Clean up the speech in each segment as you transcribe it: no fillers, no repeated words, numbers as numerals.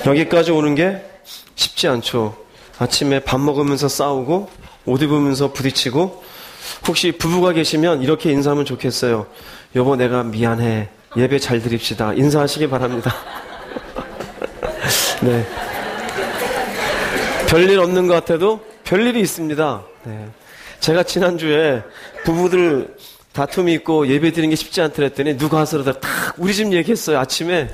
여기까지 오는 게 쉽지 않죠. 아침에 밥 먹으면서 싸우고 옷 입으면서 부딪히고, 혹시 부부가 계시면 이렇게 인사하면 좋겠어요. 여보, 내가 미안해. 예배 잘 드립시다. 인사하시기 바랍니다. 네. 별일 없는 것 같아도 별일이 있습니다. 네. 제가 지난주에 부부들 다툼이 있고 예배 드리는 게 쉽지 않다 했더니 누가 와서 딱 우리 집 얘기했어요. 아침에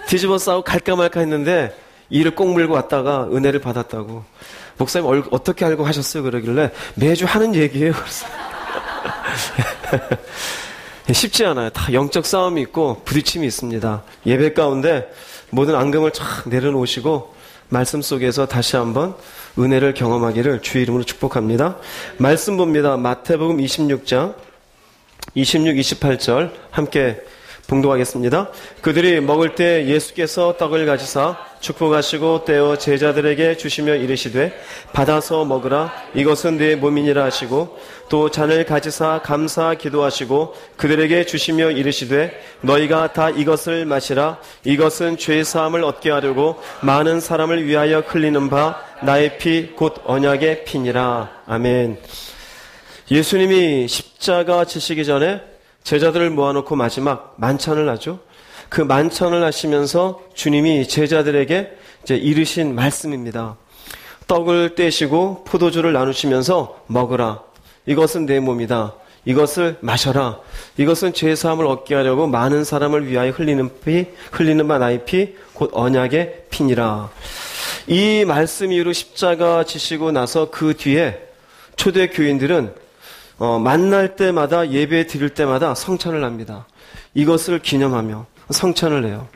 뒤집어 싸우고 갈까 말까 했는데 이를 꼭 물고 왔다가 은혜를 받았다고. 목사님 어떻게 알고 하셨어요? 그러길래 매주 하는 얘기예요. 쉽지 않아요. 다 영적 싸움이 있고 부딪힘이 있습니다. 예배 가운데 모든 앙금을 쫙 내려놓으시고 말씀 속에서 다시 한번 은혜를 경험하기를 주의 이름으로 축복합니다. 말씀 봅니다. 마태복음 26장 26, 28절 함께 봉독하겠습니다. 그들이 먹을 때 예수께서 떡을 가지사 축복하시고 떼어 제자들에게 주시며 이르시되 받아서 먹으라, 이것은 내 몸이니라 하시고, 또 잔을 가지사 감사 기도하시고 그들에게 주시며 이르시되 너희가 다 이것을 마시라, 이것은 죄 사함을 얻게 하려고 많은 사람을 위하여 흘리는 바 나의 피 곧 언약의 피니라. 아멘. 예수님이 십자가 지시기 전에 제자들을 모아놓고 마지막 만찬을 하죠. 그 만찬을 하시면서 주님이 제자들에게 이제 이르신 말씀입니다. 떡을 떼시고 포도주를 나누시면서 먹으라, 이것은 내 몸이다. 이것을 마셔라, 이것은 죄 사함을 얻게 하려고 많은 사람을 위하여 흘리는 바 나의 피 곧 언약의 피니라. 이 말씀 이후로 십자가 지시고 나서 그 뒤에 초대 교인들은 만날 때마다 예배 드릴 때마다 성찬을 합니다. 이것을 기념하며 성찬을 해요.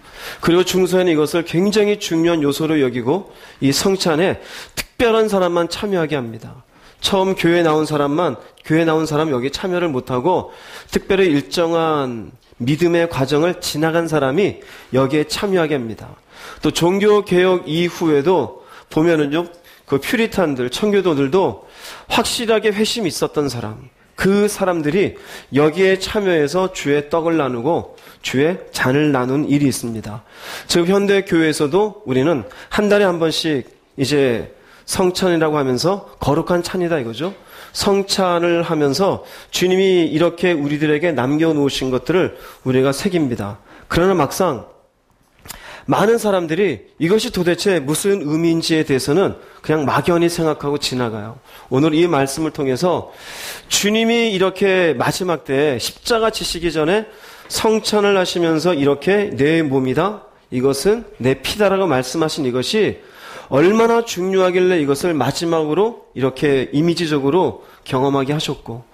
그리고 중서에는 이것을 굉장히 중요한 요소로 여기고 이 성찬에 특별한 사람만 참여하게 합니다. 처음 교회 나온 사람 여기 참여를 못하고 특별히 일정한 믿음의 과정을 지나간 사람이 여기에 참여하게 합니다. 또 종교개혁 이후에도 보면은요, 그 퓨리탄들, 청교도들도 확실하게 회심이 있었던 사람, 그 사람들이 여기에 참여해서 주의 떡을 나누고 주의 잔을 나눈 일이 있습니다. 즉 현대 교회에서도 우리는 한 달에 한 번씩 이제 성찬이라고 하면서 거룩한 찬이다 이거죠. 성찬을 하면서 주님이 이렇게 우리들에게 남겨놓으신 것들을 우리가 새깁니다. 그러나 막상 많은 사람들이 이것이 도대체 무슨 의미인지에 대해서는 그냥 막연히 생각하고 지나가요. 오늘 이 말씀을 통해서 주님이 이렇게 마지막 때에 십자가 지시기 전에 성찬을 하시면서 이렇게 내 몸이다, 이것은 내 피다라고 말씀하신 이것이 얼마나 중요하길래 이것을 마지막으로 이렇게 이미지적으로 경험하게 하셨고,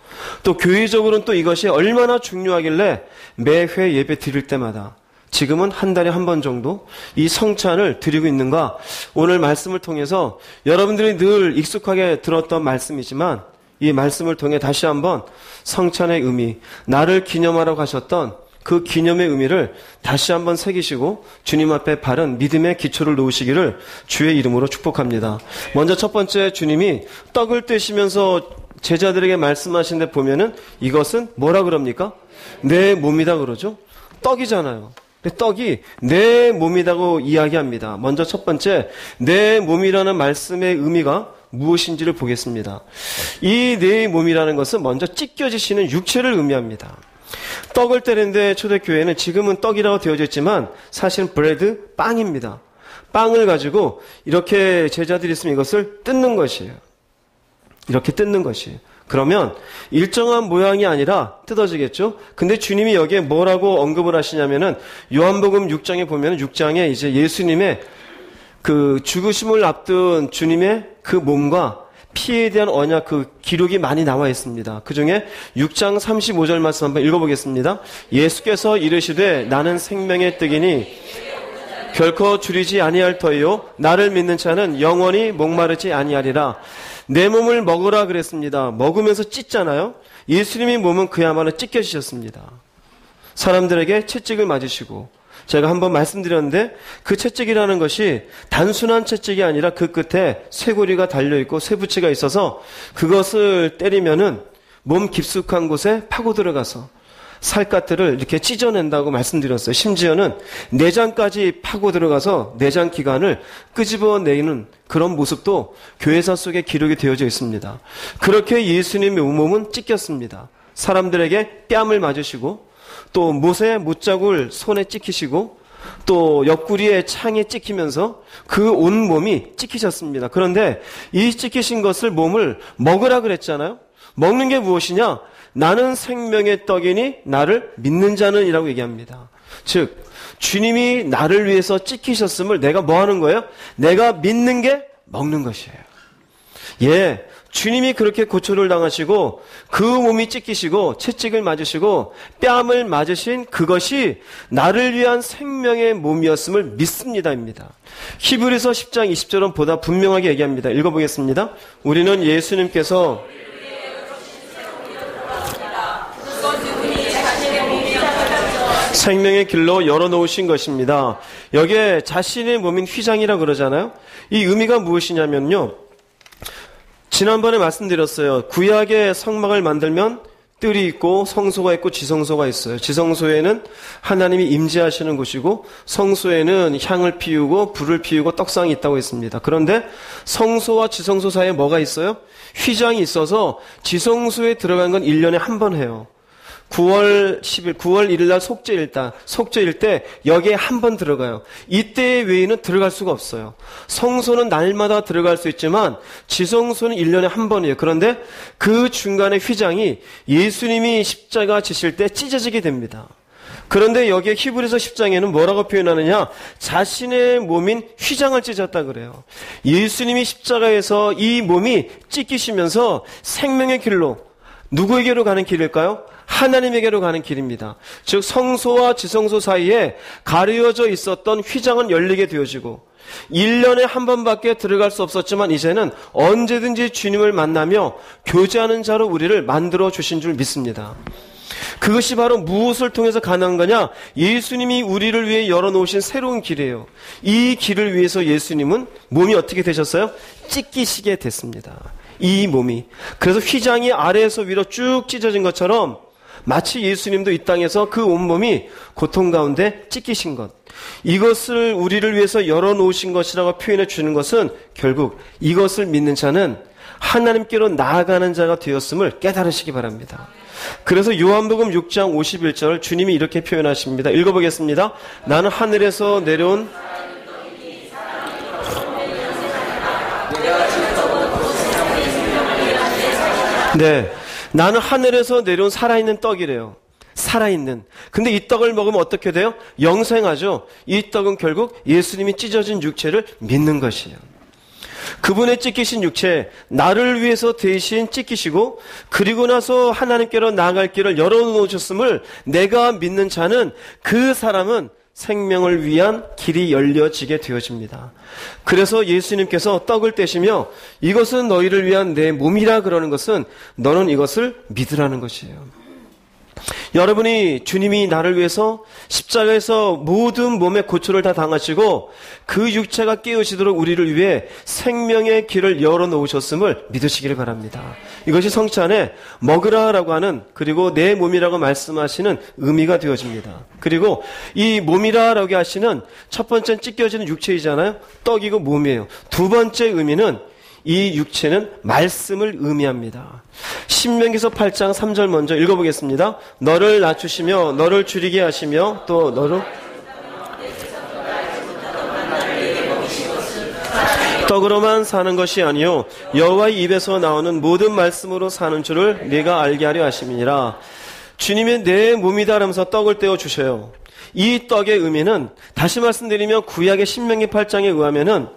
또 교회적으로는 또 이것이 얼마나 중요하길래 매회 예배 드릴 때마다 지금은 한 달에 한 번 정도 이 성찬을 드리고 있는가. 오늘 말씀을 통해서 여러분들이 늘 익숙하게 들었던 말씀이지만 이 말씀을 통해 다시 한번 성찬의 의미, 나를 기념하라고 하셨던 그 기념의 의미를 다시 한번 새기시고 주님 앞에 바른 믿음의 기초를 놓으시기를 주의 이름으로 축복합니다. 먼저 첫 번째, 주님이 떡을 떼시면서 제자들에게 말씀하신 데 보면은 이것은 뭐라 그럽니까? 내 몸이다 그러죠. 떡이잖아요. 떡이 내 몸이라고 이야기합니다. 먼저 첫 번째, 내 몸이라는 말씀의 의미가 무엇인지를 보겠습니다. 이 내 몸이라는 것은 먼저 찢겨지시는 육체를 의미합니다. 떡을 떼는데 초대교회는 지금은 떡이라고 되어져 있지만 사실은 브레드, 빵입니다. 빵을 가지고 이렇게 제자들이 있으면 이것을 뜯는 것이에요. 이렇게 뜯는 것이에요. 그러면 일정한 모양이 아니라 뜯어지겠죠? 근데 주님이 여기에 뭐라고 언급을 하시냐면은 요한복음 6장에 보면 6장에 이제 예수님의 그 죽으심을 앞둔 주님의 그 몸과 피에 대한 언약 그 기록이 많이 나와 있습니다. 그 중에 6장 35절 말씀 한번 읽어보겠습니다. 예수께서 이르시되 나는 생명의 떡이니 결코 줄이지 아니할 터이요 나를 믿는 자는 영원히 목마르지 아니하리라. 내 몸을 먹으라 그랬습니다. 먹으면서 찢잖아요. 예수님의 몸은 그야말로 찢겨지셨습니다. 사람들에게 채찍을 맞으시고, 제가 한번 말씀드렸는데 그 채찍이라는 것이 단순한 채찍이 아니라 그 끝에 쇠고리가 달려있고 쇠붙이가 있어서 그것을 때리면은 몸 깊숙한 곳에 파고 들어가서 살갗들을 이렇게 찢어낸다고 말씀드렸어요. 심지어는 내장까지 파고 들어가서 내장 기관을 끄집어내는 그런 모습도 교회사 속에 기록이 되어져 있습니다. 그렇게 예수님의 몸은 찢겼습니다. 사람들에게 뺨을 맞으시고 또 못에 못자국을 손에 찍히시고 또 옆구리에 창에 찍히면서 그 온 몸이 찍히셨습니다. 그런데 이 찍히신 것을 몸을 먹으라 그랬잖아요. 먹는 게 무엇이냐? 나는 생명의 떡이니 나를 믿는 자는 이라고 얘기합니다. 즉 주님이 나를 위해서 찍히셨음을 내가 뭐 하는 거예요? 내가 믿는 게 먹는 것이에요. 예, 주님이 그렇게 고초를 당하시고 그 몸이 찢기시고 채찍을 맞으시고 뺨을 맞으신 그것이 나를 위한 생명의 몸이었음을 믿습니다입니다. 히브리서 10장 20절은 보다 분명하게 얘기합니다. 읽어보겠습니다. 우리는 예수님께서 생명의 길로 열어놓으신 것입니다. 여기에 자신의 몸인 휘장이라 그러잖아요. 이 의미가 무엇이냐면요, 지난번에 말씀드렸어요. 구약의 성막을 만들면 뜰이 있고 성소가 있고 지성소가 있어요. 지성소에는 하나님이 임재하시는 곳이고 성소에는 향을 피우고 불을 피우고 떡상이 있다고 했습니다. 그런데 성소와 지성소 사이에 뭐가 있어요? 휘장이 있어서 지성소에 들어간 건 1년에 한 번 해요. 9월 1일 날 속죄일 때 여기에 한 번 들어가요. 이때 외에는 들어갈 수가 없어요. 성소는 날마다 들어갈 수 있지만 지성소는 1년에 한 번이에요. 그런데 그 중간에 휘장이 예수님이 십자가 지실 때 찢어지게 됩니다. 그런데 여기에 히브리서 10장에는 뭐라고 표현하느냐? 자신의 몸인 휘장을 찢었다 그래요. 예수님이 십자가에서 이 몸이 찢기시면서 생명의 길로, 누구에게로 가는 길일까요? 하나님에게로 가는 길입니다. 즉 성소와 지성소 사이에 가려져 있었던 휘장은 열리게 되어지고 1년에 한 번밖에 들어갈 수 없었지만 이제는 언제든지 주님을 만나며 교제하는 자로 우리를 만들어 주신 줄 믿습니다. 그것이 바로 무엇을 통해서 가능한 거냐? 예수님이 우리를 위해 열어놓으신 새로운 길이에요. 이 길을 위해서 예수님은 몸이 어떻게 되셨어요? 찢기시게 됐습니다. 이 몸이. 그래서 휘장이 아래에서 위로 쭉 찢어진 것처럼 마치 예수님도 이 땅에서 그 온몸이 고통 가운데 찢기신 것, 이것을 우리를 위해서 열어놓으신 것이라고 표현해 주는 것은 결국 이것을 믿는 자는 하나님께로 나아가는 자가 되었음을 깨달으시기 바랍니다. 그래서 요한복음 6장 51절 주님이 이렇게 표현하십니다. 읽어보겠습니다. 나는 하늘에서 내려온 네, 나는 하늘에서 내려온 살아있는 떡이래요. 살아있는. 근데 이 떡을 먹으면 어떻게 돼요? 영생하죠. 이 떡은 결국 예수님이 찢어진 육체를 믿는 것이에요. 그분의 찢기신 육체, 나를 위해서 대신 찢기시고 그리고 나서 하나님께로 나아갈 길을 열어놓으셨음을 내가 믿는 자는, 그 사람은 생명을 위한 길이 열려지게 되어집니다. 그래서 예수님께서 떡을 떼시며 이것은 너희를 위한 내 몸이라 그러는 것은 너는 이것을 믿으라는 것이에요. 여러분이 주님이 나를 위해서 십자가에서 모든 몸의 고초를 다 당하시고 그 육체가 깨어지도록 우리를 위해 생명의 길을 열어놓으셨음을 믿으시기를 바랍니다. 이것이 성취 안에 먹으라라고 하는, 그리고 내 몸이라고 말씀하시는 의미가 되어집니다. 그리고 이 몸이라라고 하시는 첫 번째는 찢겨지는 육체이잖아요. 떡이고 몸이에요. 두 번째 의미는 이 육체는 말씀을 의미합니다. 신명기서 8장 3절 먼저 읽어보겠습니다. 너를 낮추시며 너를 줄이게 하시며 또 너를 떡으로만 사는 것이 아니요 여호와의 입에서 나오는 모든 말씀으로 사는 줄을 네가 알게 하려 하심이니라. 주님이 내 몸이다 하면서 떡을 떼어 주셔요. 이 떡의 의미는 다시 말씀드리면 구약의 신명기 8장에 의하면은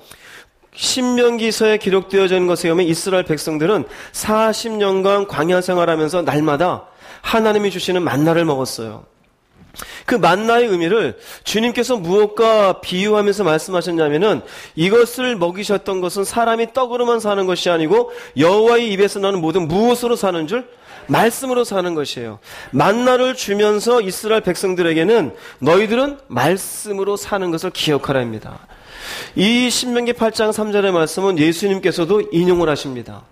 신명기서에 기록되어져 있는 것에 의하면 이스라엘 백성들은 40년간 광야 생활하면서 날마다 하나님이 주시는 만나를 먹었어요. 그 만나의 의미를 주님께서 무엇과 비유하면서 말씀하셨냐면은 이것을 먹이셨던 것은 사람이 떡으로만 사는 것이 아니고 여호와의 입에서 나는 모든 무엇으로 사는 줄? 말씀으로 사는 것이에요. 만나를 주면서 이스라엘 백성들에게는 너희들은 말씀으로 사는 것을 기억하라입니다. 이 신명기 8장 3절의 말씀은 예수님께서도 인용을 하십니다.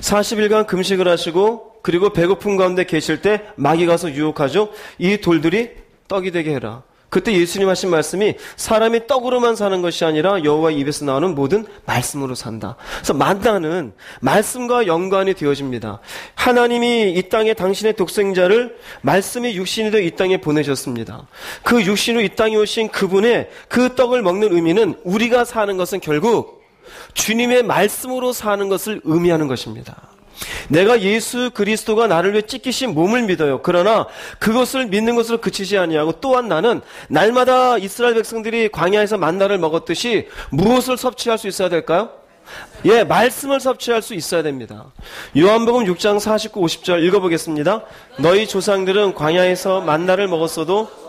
40일간 금식을 하시고 그리고 배고픈 가운데 계실 때 마귀 가서 유혹하죠. 이 돌들이 떡이 되게 해라. 그때 예수님 하신 말씀이 사람이 떡으로만 사는 것이 아니라 여호와 입에서 나오는 모든 말씀으로 산다. 그래서 만나는 말씀과 연관이 되어집니다. 하나님이 이 땅에 당신의 독생자를 말씀이 육신이 되어 이 땅에 보내셨습니다. 그 육신으로 이 땅에 오신 그분의 그 떡을 먹는 의미는 우리가 사는 것은 결국 주님의 말씀으로 사는 것을 의미하는 것입니다. 내가 예수 그리스도가 나를 위해 찢기신 몸을 믿어요. 그러나 그것을 믿는 것으로 그치지 아니하고 또한 나는 날마다 이스라엘 백성들이 광야에서 만나를 먹었듯이 무엇을 섭취할 수 있어야 될까요? 예, 말씀을 섭취할 수 있어야 됩니다. 요한복음 6장 49, 50절 읽어보겠습니다. 너희 조상들은 광야에서 만나를 먹었어도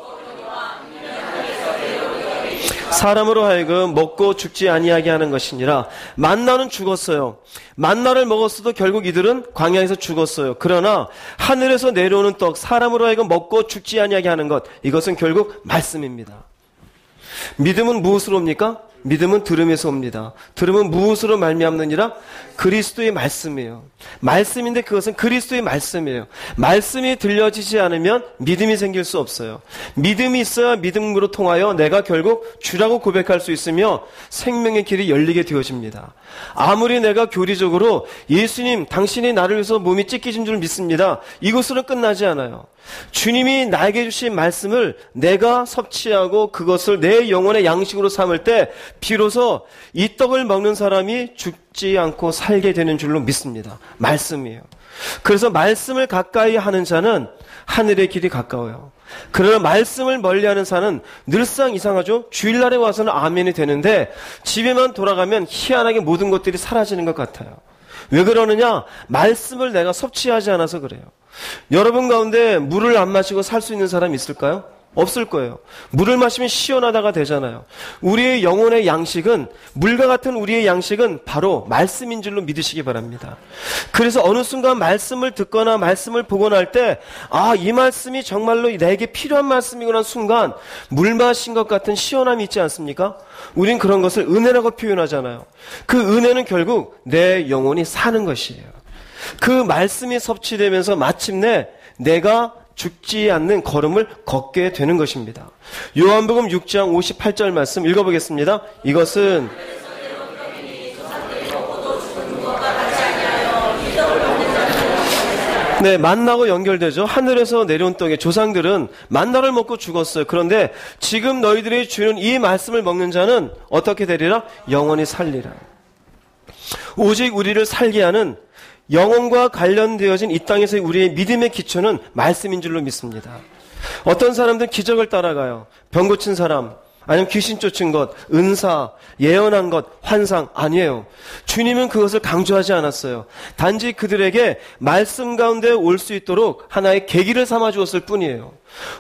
사람으로 하여금 먹고 죽지 아니하게 하는 것이니라. 만나는 죽었어요. 만나를 먹었어도 결국 이들은 광야에서 죽었어요. 그러나 하늘에서 내려오는 떡, 사람으로 하여금 먹고 죽지 아니하게 하는 것, 이것은 결국 말씀입니다. 믿음은 무엇으로 옵니까? 믿음은 들음에서 옵니다. 들음은 무엇으로 말미암느니라? 그리스도의 말씀이에요. 말씀인데 그것은 그리스도의 말씀이에요. 말씀이 들려지지 않으면 믿음이 생길 수 없어요. 믿음이 있어야 믿음으로 통하여 내가 결국 주라고 고백할 수 있으며 생명의 길이 열리게 되어집니다. 아무리 내가 교리적으로 예수님 당신이 나를 위해서 몸이 찢기신 줄 믿습니다. 이것으로 끝나지 않아요. 주님이 나에게 주신 말씀을 내가 섭취하고 그것을 내 영혼의 양식으로 삼을 때 비로소 이 떡을 먹는 사람이 죽지 않고 살게 되는 줄로 믿습니다. 말씀이에요. 그래서 말씀을 가까이 하는 자는 하늘의 길이 가까워요. 그러나 말씀을 멀리하는 자는 늘상 이상하죠. 주일날에 와서는 아멘이 되는데 집에만 돌아가면 희한하게 모든 것들이 사라지는 것 같아요. 왜 그러느냐? 말씀을 내가 섭취하지 않아서 그래요. 여러분 가운데 물을 안 마시고 살 수 있는 사람이 있을까요? 없을 거예요. 물을 마시면 시원하다가 되잖아요. 우리의 영혼의 양식은, 물과 같은 우리의 양식은 바로 말씀인 줄로 믿으시기 바랍니다. 그래서 어느 순간 말씀을 듣거나 말씀을 보거나 할 때, 아, 이 말씀이 정말로 내게 필요한 말씀이구나 순간 물 마신 것 같은 시원함이 있지 않습니까? 우린 그런 것을 은혜라고 표현하잖아요. 그 은혜는 결국 내 영혼이 사는 것이에요. 그 말씀이 섭취되면서 마침내 내가 죽지 않는 걸음을 걷게 되는 것입니다. 요한복음 6장 58절 말씀 읽어보겠습니다. 이것은 네, 만나고 연결되죠. 하늘에서 내려온 떡에 조상들은 만나를 먹고 죽었어요. 그런데 지금 너희들이 주는 이 말씀을 먹는 자는 어떻게 되리라? 영원히 살리라. 오직 우리를 살게 하는 영혼과 관련되어진 이 땅에서의 우리의 믿음의 기초는 말씀인 줄로 믿습니다. 어떤 사람들은 기적을 따라가요. 병 고친 사람, 아니면 귀신 쫓은 것, 은사, 예언한 것, 환상, 아니에요. 주님은 그것을 강조하지 않았어요. 단지 그들에게 말씀 가운데 올 수 있도록 하나의 계기를 삼아 주었을 뿐이에요.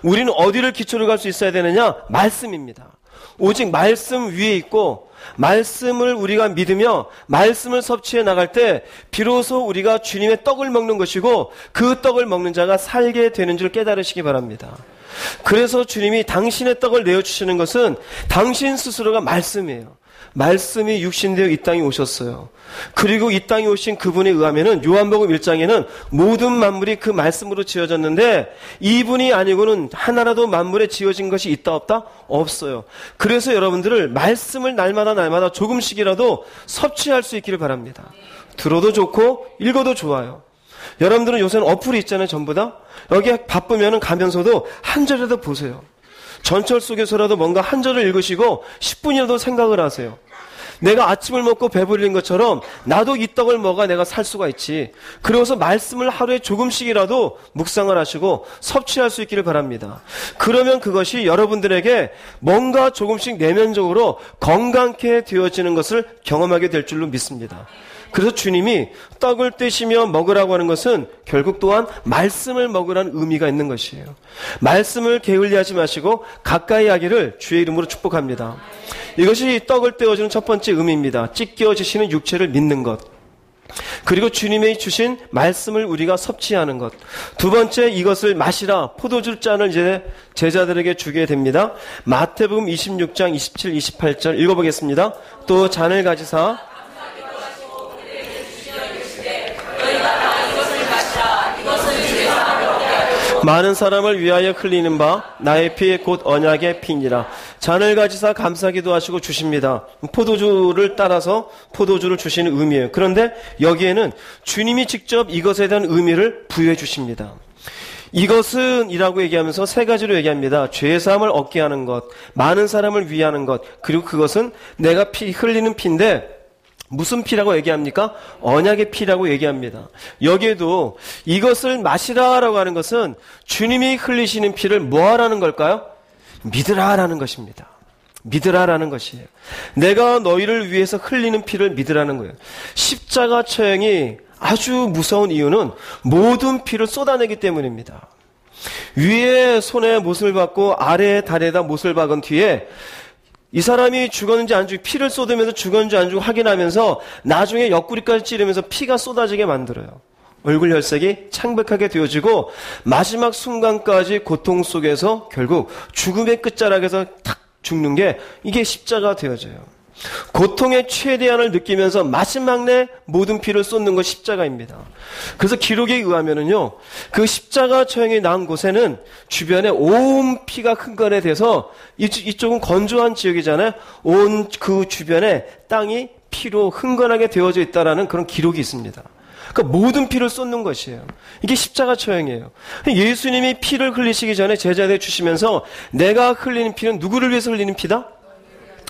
우리는 어디를 기초로 갈 수 있어야 되느냐? 말씀입니다. 오직 말씀 위에 있고 말씀을 우리가 믿으며 말씀을 섭취해 나갈 때 비로소 우리가 주님의 떡을 먹는 것이고 그 떡을 먹는 자가 살게 되는 줄 깨달으시기 바랍니다. 그래서 주님이 당신의 떡을 내어주시는 것은 당신 스스로가 말씀이에요. 말씀이 육신되어 이 땅에 오셨어요. 그리고 이 땅에 오신 그분에 의하면은 요한복음 1장에는 모든 만물이 그 말씀으로 지어졌는데 이분이 아니고는 하나라도 만물에 지어진 것이 있다 없다? 없어요. 그래서 여러분들을 말씀을 날마다 조금씩이라도 섭취할 수 있기를 바랍니다. 들어도 좋고 읽어도 좋아요. 여러분들은 요새는 어플이 있잖아요. 전부 다. 여기에 바쁘면은 가면서도 한 절이라도 보세요. 전철 속에서라도 뭔가 한 절을 읽으시고 10분이라도 생각을 하세요. 내가 아침을 먹고 배부른 것처럼 나도 이 떡을 먹어 내가 살 수가 있지. 그러고서 말씀을 하루에 조금씩이라도 묵상을 하시고 섭취할 수 있기를 바랍니다. 그러면 그것이 여러분들에게 뭔가 조금씩 내면적으로 건강케 되어지는 것을 경험하게 될 줄로 믿습니다. 그래서 주님이 떡을 떼시며 먹으라고 하는 것은 결국 또한 말씀을 먹으라는 의미가 있는 것이에요. 말씀을 게을리하지 마시고 가까이 하기를 주의 이름으로 축복합니다. 이것이 떡을 떼어주는 첫 번째 의미입니다. 찢겨지시는 육체를 믿는 것. 그리고 주님이 주신 말씀을 우리가 섭취하는 것. 두 번째, 이것을 마시라. 포도주 잔을 이제 제자들에게 주게 됩니다. 마태복음 26장 27, 28절 읽어보겠습니다. 또 잔을 가지사 많은 사람을 위하여 흘리는 바 나의 피 곧 언약의 피니라. 잔을 가지사 감사기도 하시고 주십니다. 포도주를 따라서 포도주를 주시는 의미예요. 그런데 여기에는 주님이 직접 이것에 대한 의미를 부여해 주십니다. 이것은 이라고 얘기하면서 세 가지로 얘기합니다. 죄사함을 얻게 하는 것, 많은 사람을 위하는 것, 그리고 그것은 내가 흘리는 피인데 무슨 피라고 얘기합니까? 언약의 피라고 얘기합니다. 여기에도 이것을 마시라라고 하는 것은 주님이 흘리시는 피를 뭐 하라는 걸까요? 믿으라라는 것입니다. 믿으라라는 것이에요. 내가 너희를 위해서 흘리는 피를 믿으라는 거예요. 십자가 처형이 아주 무서운 이유는 모든 피를 쏟아내기 때문입니다. 위에 손에 못을 박고 아래에 다리에다 못을 박은 뒤에 이 사람이 죽었는지 안 죽었는지 피를 쏟으면서 죽었는지 안 죽었는지 확인하면서 나중에 옆구리까지 찌르면서 피가 쏟아지게 만들어요. 얼굴 혈색이 창백하게 되어지고 마지막 순간까지 고통 속에서 결국 죽음의 끝자락에서 탁 죽는 게 이게 십자가 되어져요. 고통의 최대한을 느끼면서 마지막내 모든 피를 쏟는 것 십자가입니다. 그래서 기록에 의하면은요, 그 십자가 처형이 난 곳에는 주변에 온 피가 흥건해돼서 이쪽은 건조한 지역이잖아요. 온 그 주변에 땅이 피로 흥건하게 되어져 있다라는 그런 기록이 있습니다. 그러니까 모든 피를 쏟는 것이에요. 이게 십자가 처형이에요. 예수님이 피를 흘리시기 전에 제자들에게 주시면서 내가 흘리는 피는 누구를 위해서 흘리는 피다?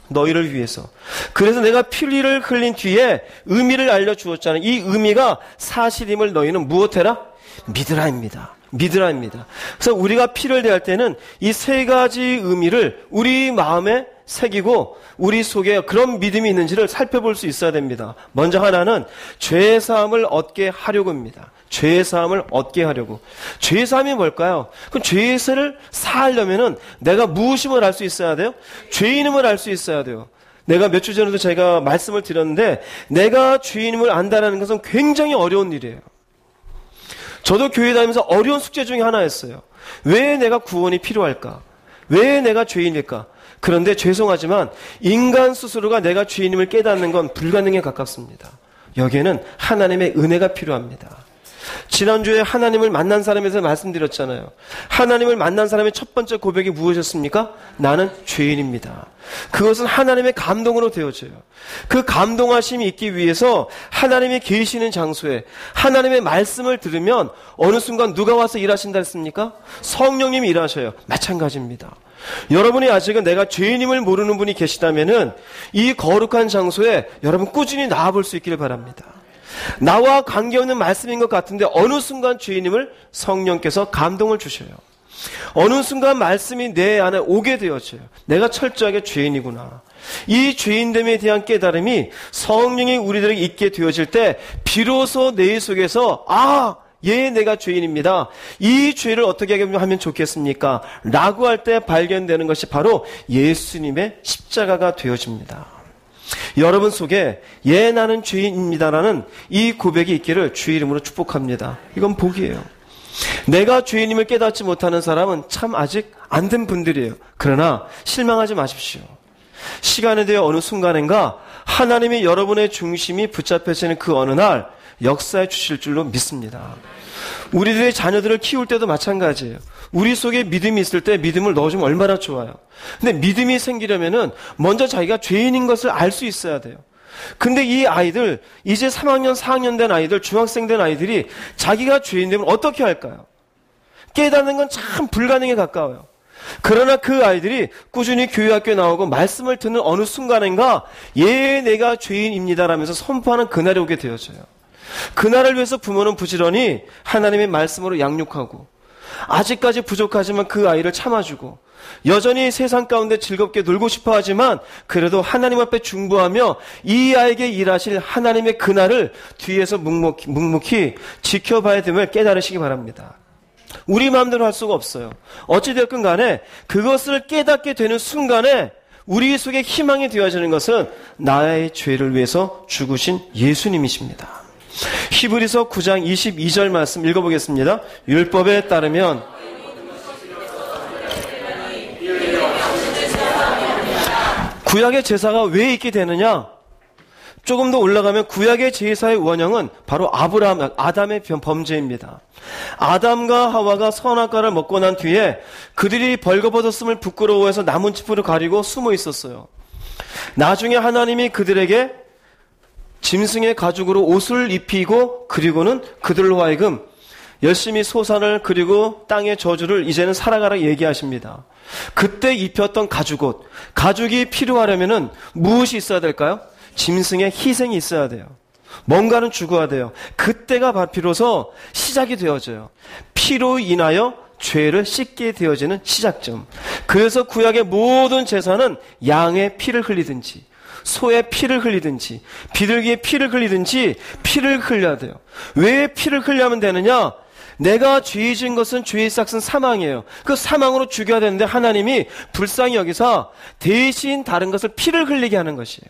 너희를 위해서. 그래서 내가 피를 흘린 뒤에 의미를 알려주었잖아요. 이 의미가 사실임을 너희는 무엇해라? 믿으라입니다. 믿으라입니다. 그래서 우리가 피를 대할 때는 이 세 가지 의미를 우리 마음에 새기고 우리 속에 그런 믿음이 있는지를 살펴볼 수 있어야 됩니다. 먼저 하나는 죄사함을 얻게 하려고입니다. 죄사함을 얻게 하려고. 죄사함이 뭘까요? 그럼 죄를 사하려면은 내가 무엇임을 알 수 있어야 돼요? 죄인임을 알 수 있어야 돼요. 내가 몇 주 전에도 제가 말씀을 드렸는데 내가 죄인임을 안다는 것은 굉장히 어려운 일이에요. 저도 교회 다니면서 어려운 숙제 중에 하나였어요. 왜 내가 구원이 필요할까? 왜 내가 죄인일까? 그런데 죄송하지만 인간 스스로가 내가 죄인임을 깨닫는 건 불가능에 가깝습니다. 여기에는 하나님의 은혜가 필요합니다. 지난주에 하나님을 만난 사람에서 말씀드렸잖아요. 하나님을 만난 사람의 첫 번째 고백이 무엇이었습니까? 나는 죄인입니다. 그것은 하나님의 감동으로 되어져요. 그 감동하심이 있기 위해서 하나님이 계시는 장소에 하나님의 말씀을 들으면 어느 순간 누가 와서 일하신다 했습니까? 성령님이 일하셔요. 마찬가지입니다. 여러분이 아직은 내가 죄인임을 모르는 분이 계시다면은 이 거룩한 장소에 여러분 꾸준히 나와볼 수 있기를 바랍니다. 나와 관계없는 말씀인 것 같은데 어느 순간 죄인임을 성령께서 감동을 주셔요. 어느 순간 말씀이 내 안에 오게 되어져요. 내가 철저하게 죄인이구나. 이 죄인됨에 대한 깨달음이 성령이 우리들에게 있게 되어질 때 비로소 내 속에서 예, 내가 죄인입니다. 이 죄를 어떻게 하면 좋겠습니까? 라고 할 때 발견되는 것이 바로 예수님의 십자가가 되어집니다. 여러분 속에 예, 나는 죄인입니다라는 이 고백이 있기를 주의 이름으로 축복합니다. 이건 복이에요. 내가 죄인임을 깨닫지 못하는 사람은 참 아직 안 된 분들이에요. 그러나 실망하지 마십시오. 시간에 대해 어느 순간인가 하나님이 여러분의 중심이 붙잡혀지는 그 어느 날 역사해 주실 줄로 믿습니다. 우리들의 자녀들을 키울 때도 마찬가지예요. 우리 속에 믿음이 있을 때 믿음을 넣어주면 얼마나 좋아요. 근데 믿음이 생기려면은 먼저 자기가 죄인인 것을 알 수 있어야 돼요. 근데 이 아이들, 이제 3학년, 4학년 된 아이들, 중학생 된 아이들이 자기가 죄인 되면 어떻게 할까요? 깨닫는 건 참 불가능에 가까워요. 그러나 그 아이들이 꾸준히 교회학교에 나오고 말씀을 듣는 어느 순간인가 예, 내가 죄인입니다라면서 선포하는 그날이 오게 되어져요. 그날을 위해서 부모는 부지런히 하나님의 말씀으로 양육하고 아직까지 부족하지만 그 아이를 참아주고 여전히 세상 가운데 즐겁게 놀고 싶어 하지만 그래도 하나님 앞에 중보하며 이 아이에게 일하실 하나님의 그날을 뒤에서 묵묵히 지켜봐야 됨을 깨달으시기 바랍니다. 우리 마음대로 할 수가 없어요. 어찌되었건 간에 그것을 깨닫게 되는 순간에 우리 속에 희망이 되어지는 것은 나의 죄를 위해서 죽으신 예수님이십니다. 히브리서 9장 22절 말씀 읽어보겠습니다. 율법에 따르면 구약의 제사가 왜 있게 되느냐? 조금 더 올라가면 구약의 제사의 원형은 바로 아담의 범죄입니다. 아담과 하와가 선악과를 먹고 난 뒤에 그들이 벌거벗었음을 부끄러워해서 나뭇잎으로 가리고 숨어 있었어요. 나중에 하나님이 그들에게 짐승의 가죽으로 옷을 입히고 그리고는 그들로 하여금 열심히 소산을 그리고 땅의 저주를 이제는 살아가라 얘기하십니다. 그때 입혔던 가죽옷, 가죽이 필요하려면은 무엇이 있어야 될까요? 짐승의 희생이 있어야 돼요. 뭔가는 죽어야 돼요. 그때가 비로소 시작이 되어져요. 피로 인하여 죄를 씻게 되어지는 시작점. 그래서 구약의 모든 제사는 양의 피를 흘리든지 소의 피를 흘리든지 비둘기의 피를 흘리든지 피를 흘려야 돼요. 왜 피를 흘려야만 되느냐? 내가 죄 지은 것은 죄의 싹은 사망이에요. 그 사망으로 죽여야 되는데 하나님이 불쌍히 여기서 대신 다른 것을 피를 흘리게 하는 것이에요.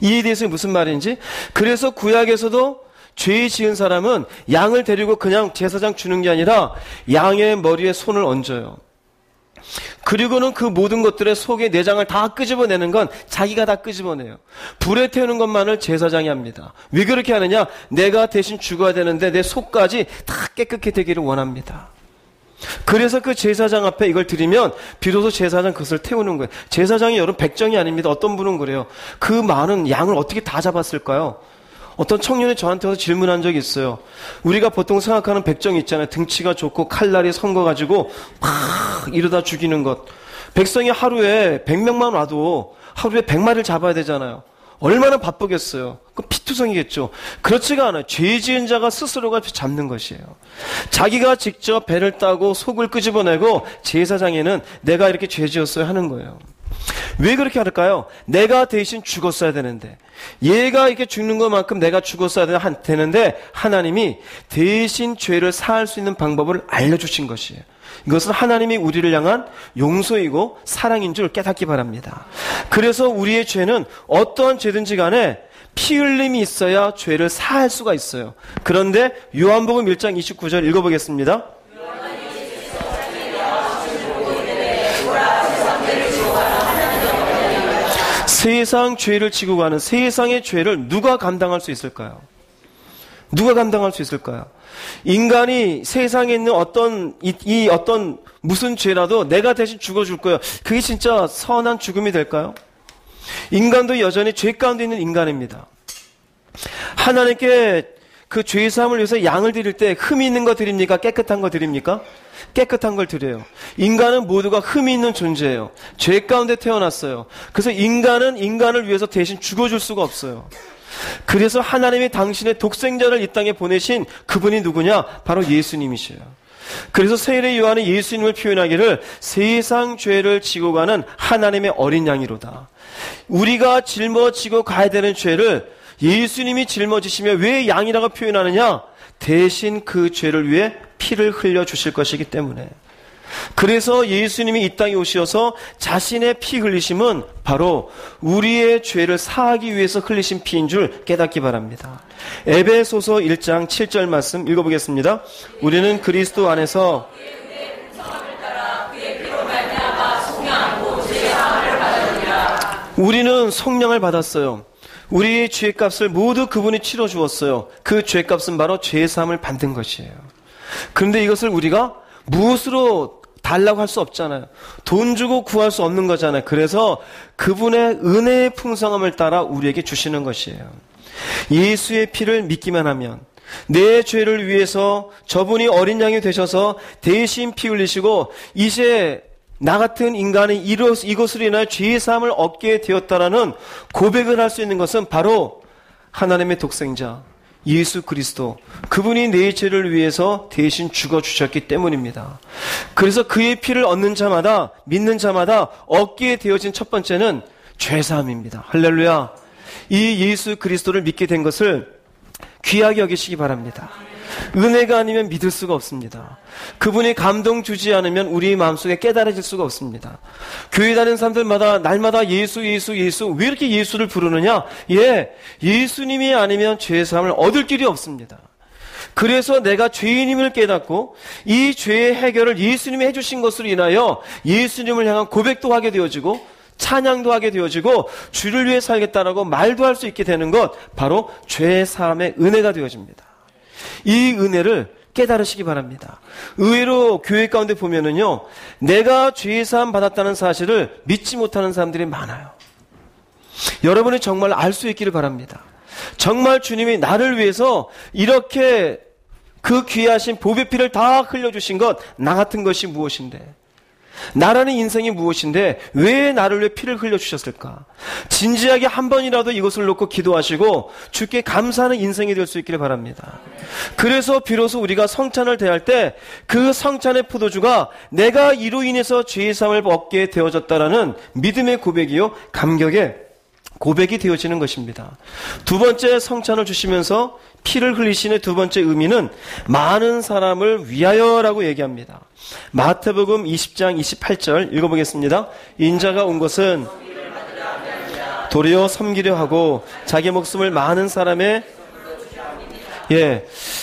이에 대해서 무슨 말인지, 그래서 구약에서도 죄 지은 사람은 양을 데리고 그냥 제사장 주는 게 아니라 양의 머리에 손을 얹어요. 그리고는 그 모든 것들의 속의 내장을 다 끄집어내는 건 자기가 다 끄집어내요. 불에 태우는 것만을 제사장이 합니다. 왜 그렇게 하느냐? 내가 대신 죽어야 되는데 내 속까지 다 깨끗게 되기를 원합니다. 그래서 그 제사장 앞에 이걸 드리면 비로소 제사장 그것을 태우는 거예요. 제사장이 여러분 백정이 아닙니다. 어떤 분은 그래요. 그 많은 양을 어떻게 다 잡았을까요? 어떤 청년이 저한테 와서 질문한 적이 있어요. 우리가 보통 생각하는 백정이 있잖아요. 등치가 좋고 칼날이 선거가지고 막 이러다 죽이는 것. 백성이 하루에 100명만 와도 하루에 100마리를 잡아야 되잖아요. 얼마나 바쁘겠어요. 그 피투성이겠죠. 그렇지가 않아요. 죄 지은 자가 스스로가 잡는 것이에요. 자기가 직접 배를 따고 속을 끄집어내고 제사장에는 내가 이렇게 죄 지었어요 하는 거예요. 왜 그렇게 할까요? 내가 대신 죽었어야 되는데, 얘가 이렇게 죽는 것만큼 내가 죽었어야 되는데 하나님이 대신 죄를 사할 수 있는 방법을 알려주신 것이에요. 이것은 하나님이 우리를 향한 용서이고 사랑인 줄 깨닫기 바랍니다. 그래서 우리의 죄는 어떠한 죄든지 간에 피 흘림이 있어야 죄를 사할 수가 있어요. 그런데 요한복음 1장 29절 읽어보겠습니다. 세상 죄를 지고 가는 세상의 죄를 누가 감당할 수 있을까요? 누가 감당할 수 있을까요? 인간이 세상에 있는 어떤 무슨 죄라도 내가 대신 죽어줄 거예요. 그게 진짜 선한 죽음이 될까요? 인간도 여전히 죄 가운데 있는 인간입니다. 하나님께 그 죄사함을 위해서 양을 드릴 때 흠이 있는 거 드립니까? 깨끗한 거 드립니까? 깨끗한 걸 드려요. 인간은 모두가 흠이 있는 존재예요. 죄 가운데 태어났어요. 그래서 인간은 인간을 위해서 대신 죽어줄 수가 없어요. 그래서 하나님이 당신의 독생자를 이 땅에 보내신 그분이 누구냐? 바로 예수님이셔요. 그래서 세례 요한이 예수님을 표현하기를 세상 죄를 지고 가는 하나님의 어린 양이로다. 우리가 짊어지고 가야 되는 죄를 예수님이 짊어지시며 왜 양이라고 표현하느냐? 대신 그 죄를 위해 피를 흘려주실 것이기 때문에. 그래서 예수님이 이 땅에 오셔서 자신의 피 흘리심은 바로 우리의 죄를 사하기 위해서 흘리신 피인 줄 깨닫기 바랍니다. 에베소서 1장 7절 말씀 읽어보겠습니다. 우리는 그리스도 안에서 우리는 성령을 받았어요. 우리의 죄값을 모두 그분이 치러주었어요. 그 죄값은 바로 죄사함을 받는 것이에요. 그런데 이것을 우리가 무엇으로 달라고 할 수 없잖아요. 돈 주고 구할 수 없는 거잖아요. 그래서 그분의 은혜의 풍성함을 따라 우리에게 주시는 것이에요. 예수의 피를 믿기만 하면 내 죄를 위해서 저분이 어린 양이 되셔서 대신 피 흘리시고 이제 나 같은 인간이 이것으로 인하여 죄의 사함을 얻게 되었다라는 고백을 할 수 있는 것은 바로 하나님의 독생자 예수 그리스도, 그분이 내 죄를 위해서 대신 죽어주셨기 때문입니다. 그래서 그의 피를 얻는 자마다, 믿는 자마다 얻게 되어진 첫 번째는 죄사함입니다. 할렐루야. 이 예수 그리스도를 믿게 된 것을 귀하게 여기시기 바랍니다. 은혜가 아니면 믿을 수가 없습니다. 그분이 감동 주지 않으면 우리 마음속에 깨달아질 수가 없습니다. 교회 다니는 사람들마다 날마다 예수 왜 이렇게 예수를 부르느냐? 예수님이 아니면 죄사함을 얻을 길이 없습니다. 그래서 내가 죄인임을 깨닫고 이 죄의 해결을 예수님이 해주신 것으로 인하여 예수님을 향한 고백도 하게 되어지고 찬양도 하게 되어지고 주를 위해 살겠다라고 말도 할 수 있게 되는 것, 바로 죄 사함의 은혜가 되어집니다. 이 은혜를 깨달으시기 바랍니다. 의외로 교회 가운데 보면은요, 내가 죄 사함 받았다는 사실을 믿지 못하는 사람들이 많아요. 여러분이 정말 알 수 있기를 바랍니다. 정말 주님이 나를 위해서 이렇게 그 귀하신 보배 피를 다 흘려주신 것, 나 같은 것이 무엇인데, 나라는 인생이 무엇인데 왜 나를 위해 피를 흘려주셨을까? 진지하게 한 번이라도 이것을 놓고 기도하시고 주께 감사하는 인생이 될 수 있기를 바랍니다. 그래서 비로소 우리가 성찬을 대할 때 그 성찬의 포도주가 내가 이로 인해서 죄사함을 얻게 되어졌다라는 믿음의 고백이요, 감격의 고백이 되어지는 것입니다. 두 번째 성찬을 주시면서 피를 흘리시는 두 번째 의미는 많은 사람을 위하여라고 얘기합니다. 마태복음 20장 28절 읽어보겠습니다. 인자가 온 것은 도리어 섬기려 하고 자기 목숨을 많은 사람의,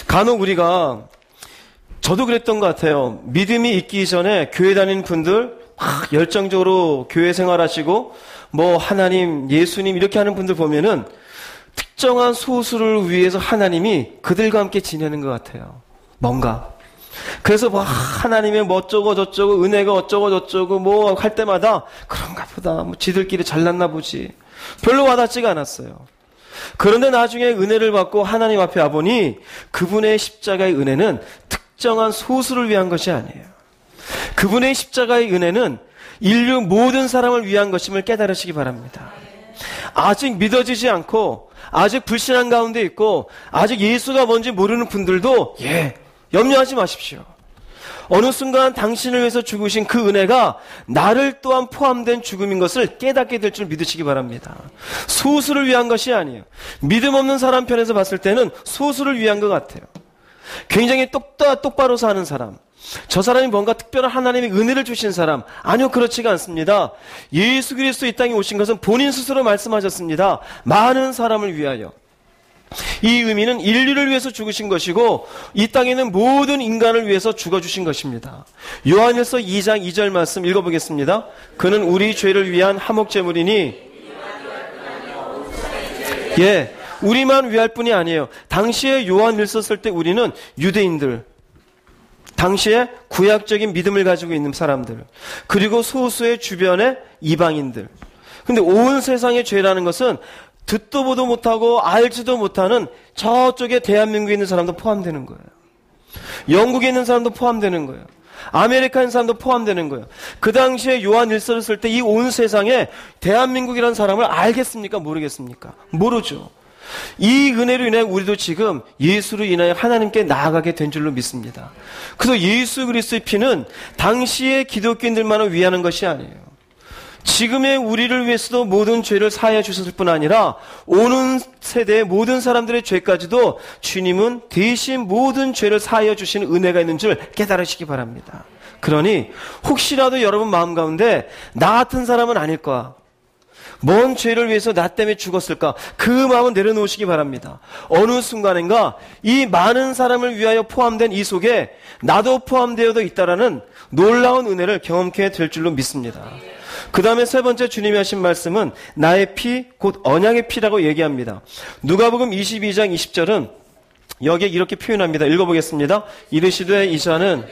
간혹 우리가, 저도 그랬던 것 같아요. 믿음이 있기 전에 교회 다니는 분들 막 열정적으로 교회 생활하시고 뭐 하나님, 예수님 이렇게 하는 분들 보면은 특정한 소수를 위해서 하나님이 그들과 함께 지내는 것 같아요. 뭔가. 그래서 뭐 하나님의 뭐 어쩌고 저쩌고 은혜가 어쩌고 저쩌고 뭐 할 때마다 그런가 보다, 뭐 지들끼리 잘났나 보지, 별로 와닿지가 않았어요. 그런데 나중에 은혜를 받고 하나님 앞에 와보니 그분의 십자가의 은혜는 특정한 소수를 위한 것이 아니에요. 그분의 십자가의 은혜는 인류 모든 사람을 위한 것임을 깨달으시기 바랍니다. 아직 믿어지지 않고 아직 불신한 가운데 있고 아직 예수가 뭔지 모르는 분들도 염려하지 마십시오. 어느 순간 당신을 위해서 죽으신 그 은혜가 나를 또한 포함된 죽음인 것을 깨닫게 될 줄 믿으시기 바랍니다. 소수를 위한 것이 아니에요. 믿음 없는 사람 편에서 봤을 때는 소수를 위한 것 같아요. 굉장히 똑바로 사는 사람, 저 사람이 뭔가 특별한 하나님의 은혜를 주신 사람, 아니요, 그렇지가 않습니다. 예수 그리스도 이 땅에 오신 것은 본인 스스로 말씀하셨습니다. 많은 사람을 위하여. 이 의미는 인류를 위해서 죽으신 것이고 이 땅에 있는 모든 인간을 위해서 죽어주신 것입니다. 요한일서 2장 2절 말씀 읽어보겠습니다. 그는 우리 죄를 위한 화목제물이니, 우리만 위할 뿐이 아니에요. 당시에 요한일서 쓸 때 우리는 유대인들, 당시에 구약적인 믿음을 가지고 있는 사람들, 그리고 소수의 주변의 이방인들. 근데 온 세상의 죄라는 것은 듣도 보도 못하고 알지도 못하는 저쪽에 대한민국에 있는 사람도 포함되는 거예요. 영국에 있는 사람도 포함되는 거예요. 아메리카에 있는 사람도 포함되는 거예요. 그 당시에 요한 일서를 쓸 때 이 온 세상에 대한민국이라는 사람을 알겠습니까? 모르겠습니까? 모르죠. 이 은혜로 인해 우리도 지금 예수로 인하여 하나님께 나아가게 된 줄로 믿습니다. 그래서 예수 그리스도의 피는 당시의 기독교인들만을 위하는 것이 아니에요. 지금의 우리를 위해서도 모든 죄를 사하여 주셨을 뿐 아니라 오는 세대의 모든 사람들의 죄까지도 주님은 대신 모든 죄를 사하여 주시는 은혜가 있는 줄 깨달으시기 바랍니다. 그러니 혹시라도 여러분 마음 가운데 나 같은 사람은 아닐 거야, 뭔 죄를 위해서 나 때문에 죽었을까, 그 마음은 내려놓으시기 바랍니다. 어느 순간인가 이 많은 사람을 위하여 포함된 이 속에 나도 포함되어도 있다라는 놀라운 은혜를 경험케 될 줄로 믿습니다. 그 다음에 세 번째 주님이 하신 말씀은 나의 피, 곧 언약의 피라고 얘기합니다. 누가복음 22장 20절은 여기에 이렇게 표현합니다. 읽어보겠습니다. 이르시되 이자는,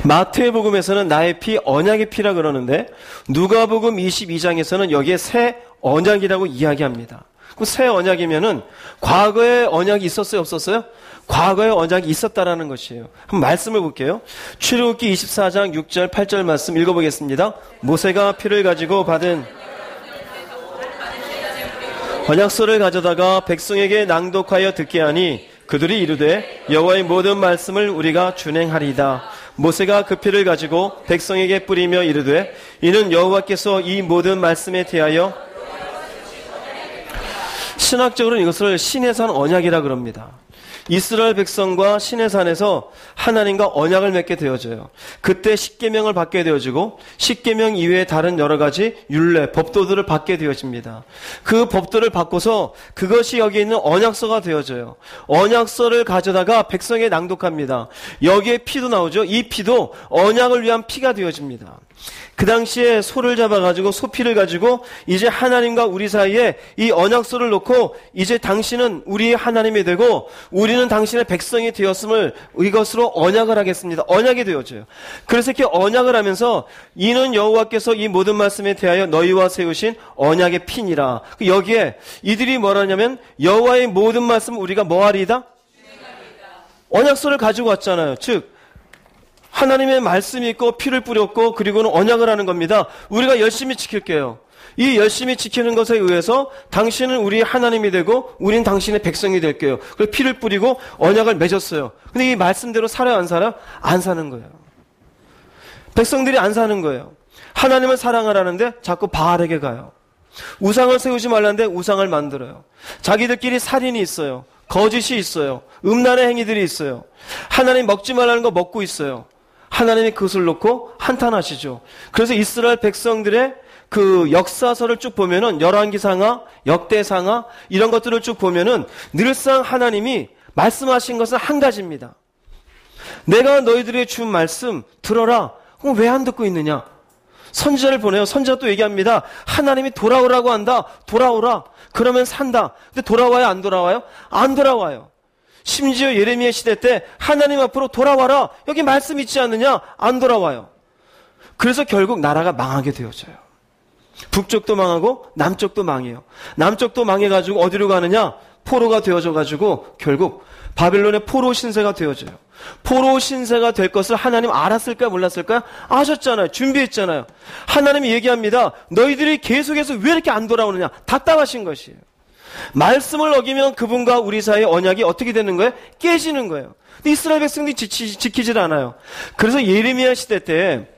마태복음에서는 나의 피, 언약의 피라 그러는데 누가복음 22장에서는 여기에 새 언약이라고 이야기합니다. 그 새 언약이면은 과거에 언약이 있었어요, 없었어요? 과거에 언약이 있었다라는 것이에요. 한번 말씀을 볼게요. 출애굽기 24장 6절 8절 말씀 읽어보겠습니다. 모세가 피를 가지고 받은 언약서를 가져다가 백성에게 낭독하여 듣게 하니 그들이 이르되 여호와의 모든 말씀을 우리가 준행하리이다. 모세가 그 피를 가지고 백성에게 뿌리며 이르되 이는 여호와께서 이 모든 말씀에 대하여, 신학적으로는 이것을 신의 산 언약이라 그럽니다. 이스라엘 백성과 시내산에서 하나님과 언약을 맺게 되어져요. 그때 십계명을 받게 되어지고 십계명 이외에 다른 여러 가지 율례, 법도들을 받게 되어집니다. 그 법도를 받고서 그것이 여기 있는 언약서가 되어져요. 언약서를 가져다가 백성에 낭독합니다. 여기에 피도 나오죠. 이 피도 언약을 위한 피가 되어집니다. 그 당시에 소를 잡아가지고 소피를 가지고 이제 하나님과 우리 사이에 이 언약서를 놓고 이제 당신은 우리의 하나님이 되고 우리는 당신의 백성이 되었음을 이것으로 언약을 하겠습니다. 언약이 되어져요. 그래서 이렇게 언약을 하면서 이는 여호와께서 이 모든 말씀에 대하여 너희와 세우신 언약의 피니라. 여기에 이들이 뭐라냐면 여호와의 모든 말씀 우리가 뭐하리이다? 언약서를 가지고 왔잖아요. 즉 하나님의 말씀이 있고 피를 뿌렸고 그리고는 언약을 하는 겁니다. 우리가 열심히 지킬게요. 이 열심히 지키는 것에 의해서 당신은 우리 하나님이 되고 우린 당신의 백성이 될게요. 그래서 피를 뿌리고 언약을 맺었어요. 근데 이 말씀대로 살아요, 안 살아요? 안 사는 거예요. 백성들이 안 사는 거예요. 하나님을 사랑하라는데 자꾸 바알에게 가요. 우상을 세우지 말라는데 우상을 만들어요. 자기들끼리 살인이 있어요. 거짓이 있어요. 음란의 행위들이 있어요. 하나님 먹지 말라는 거 먹고 있어요. 하나님이 그것을 놓고 한탄하시죠. 그래서 이스라엘 백성들의 그 역사서를 쭉 보면은 열왕기상하, 역대상하 이런 것들을 쭉 보면은 늘상 하나님이 말씀하신 것은 한 가지입니다. 내가 너희들에게 준 말씀 들어라. 그럼 왜 안 듣고 있느냐? 선지자를 보내요. 선지자가 또 얘기합니다. 하나님이 돌아오라고 한다. 돌아오라. 그러면 산다. 근데 돌아와요? 안 돌아와요? 안 돌아와요. 심지어 예레미야 시대 때 하나님 앞으로 돌아와라. 여기 말씀 있지 않느냐? 안 돌아와요. 그래서 결국 나라가 망하게 되어져요. 북쪽도 망하고 남쪽도 망해요. 남쪽도 망해가지고 어디로 가느냐? 포로가 되어져가지고 결국 바벨론의 포로 신세가 되어져요. 포로 신세가 될 것을 하나님 알았을까요? 몰랐을까요? 아셨잖아요. 준비했잖아요. 하나님이 얘기합니다. 너희들이 계속해서 왜 이렇게 안 돌아오느냐? 답답하신 것이에요. 말씀을 어기면 그분과 우리 사이의 언약이 어떻게 되는 거예요? 깨지는 거예요. 근데 이스라엘 백성들이 지키질 않아요. 그래서 예레미야 시대 때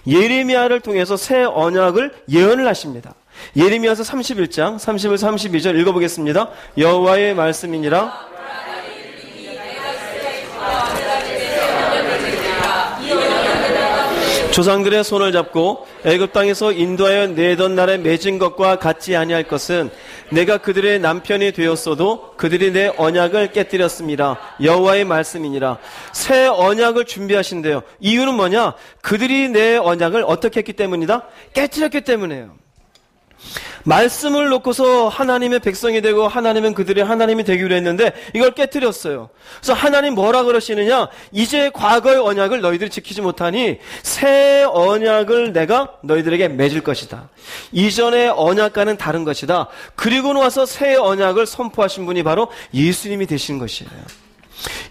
예레미야를 통해서 새 언약을 예언을 하십니다. 예레미야서 31장 31, 32절 읽어보겠습니다. 여호와의 말씀이니라. 조상들의 손을 잡고 애굽 땅에서 인도하여 내던 날에 맺은 것과 같지 아니할 것은 내가 그들의 남편이 되었어도 그들이 내 언약을 깨뜨렸습니다. 여호와의 말씀이니라. 새 언약을 준비하신대요. 이유는 뭐냐? 그들이 내 언약을 어떻게 했기 때문이다? 깨뜨렸기 때문이에요. 말씀을 놓고서 하나님의 백성이 되고 하나님은 그들의 하나님이 되기로 했는데 이걸 깨뜨렸어요. 그래서 하나님 뭐라 그러시느냐? 이제 과거의 언약을 너희들이 지키지 못하니 새 언약을 내가 너희들에게 맺을 것이다. 이전의 언약과는 다른 것이다. 그리고 와서 새 언약을 선포하신 분이 바로 예수님이 되신 것이에요.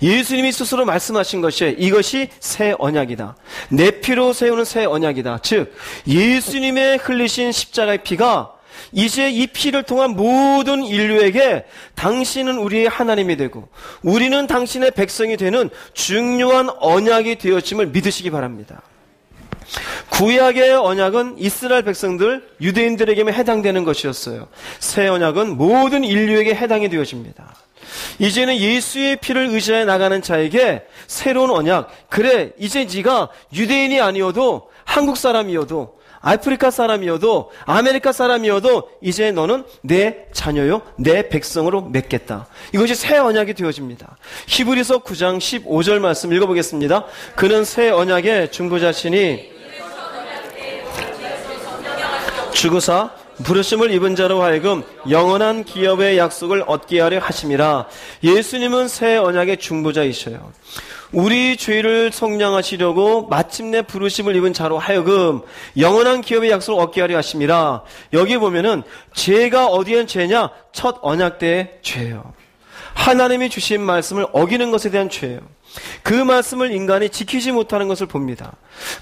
예수님이 스스로 말씀하신 것이 이것이 새 언약이다. 내 피로 세우는 새 언약이다. 즉 예수님의 흘리신 십자가의 피가 이제 이 피를 통한 모든 인류에게 당신은 우리의 하나님이 되고 우리는 당신의 백성이 되는 중요한 언약이 되었음을 믿으시기 바랍니다. 구약의 언약은 이스라엘 백성들, 유대인들에게만 해당되는 것이었어요. 새 언약은 모든 인류에게 해당이 되어집니다. 이제는 예수의 피를 의지해 나가는 자에게 새로운 언약, 그래 이제 네가 유대인이 아니어도 한국 사람이어도 아프리카 사람이어도 아메리카 사람이어도 이제 너는 내 자녀요 내 백성으로 맺겠다. 이것이 새 언약이 되어집니다. 히브리서 9장 15절 말씀 읽어보겠습니다. 그는 새 언약의 중보자시니 주구사 부르심을 입은 자로 하여금 영원한 기업의 약속을 얻게 하려 하심이라. 예수님은 새 언약의 중보자이셔요. 우리 죄를 속량하시려고 마침내 부르심을 입은 자로 하여금 영원한 기업의 약속을 얻게 하려 하심이라. 여기 보면은 죄가 어디엔 죄냐? 첫 언약 때의 죄예요. 하나님이 주신 말씀을 어기는 것에 대한 죄예요. 그 말씀을 인간이 지키지 못하는 것을 봅니다.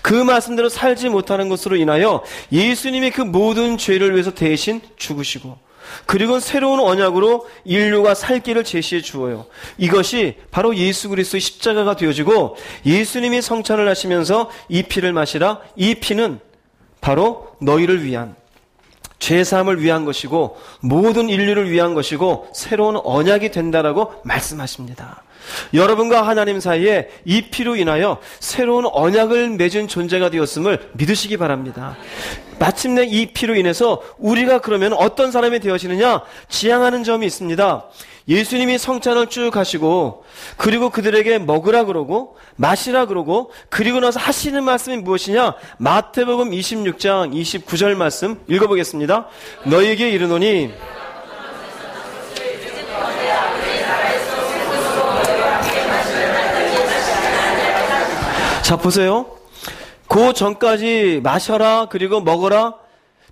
그 말씀대로 살지 못하는 것으로 인하여 예수님이 그 모든 죄를 위해서 대신 죽으시고 그리고 새로운 언약으로 인류가 살 길을 제시해 주어요. 이것이 바로 예수 그리스도의 십자가가 되어지고 예수님이 성찬을 하시면서 이 피를 마시라. 이 피는 바로 너희를 위한 죄사함을 위한 것이고 모든 인류를 위한 것이고 새로운 언약이 된다라고 말씀하십니다. 여러분과 하나님 사이에 이 피로 인하여 새로운 언약을 맺은 존재가 되었음을 믿으시기 바랍니다. 마침내 이 피로 인해서 우리가 그러면 어떤 사람이 되어지느냐? 지향하는 점이 있습니다. 예수님이 성찬을 쭉 하시고 그리고 그들에게 먹으라 그러고 마시라 그러고 그리고 나서 하시는 말씀이 무엇이냐? 마태복음 26장 29절 말씀 읽어보겠습니다. 너희에게 이르노니 자 보세요. 그 전까지 마셔라 그리고 먹어라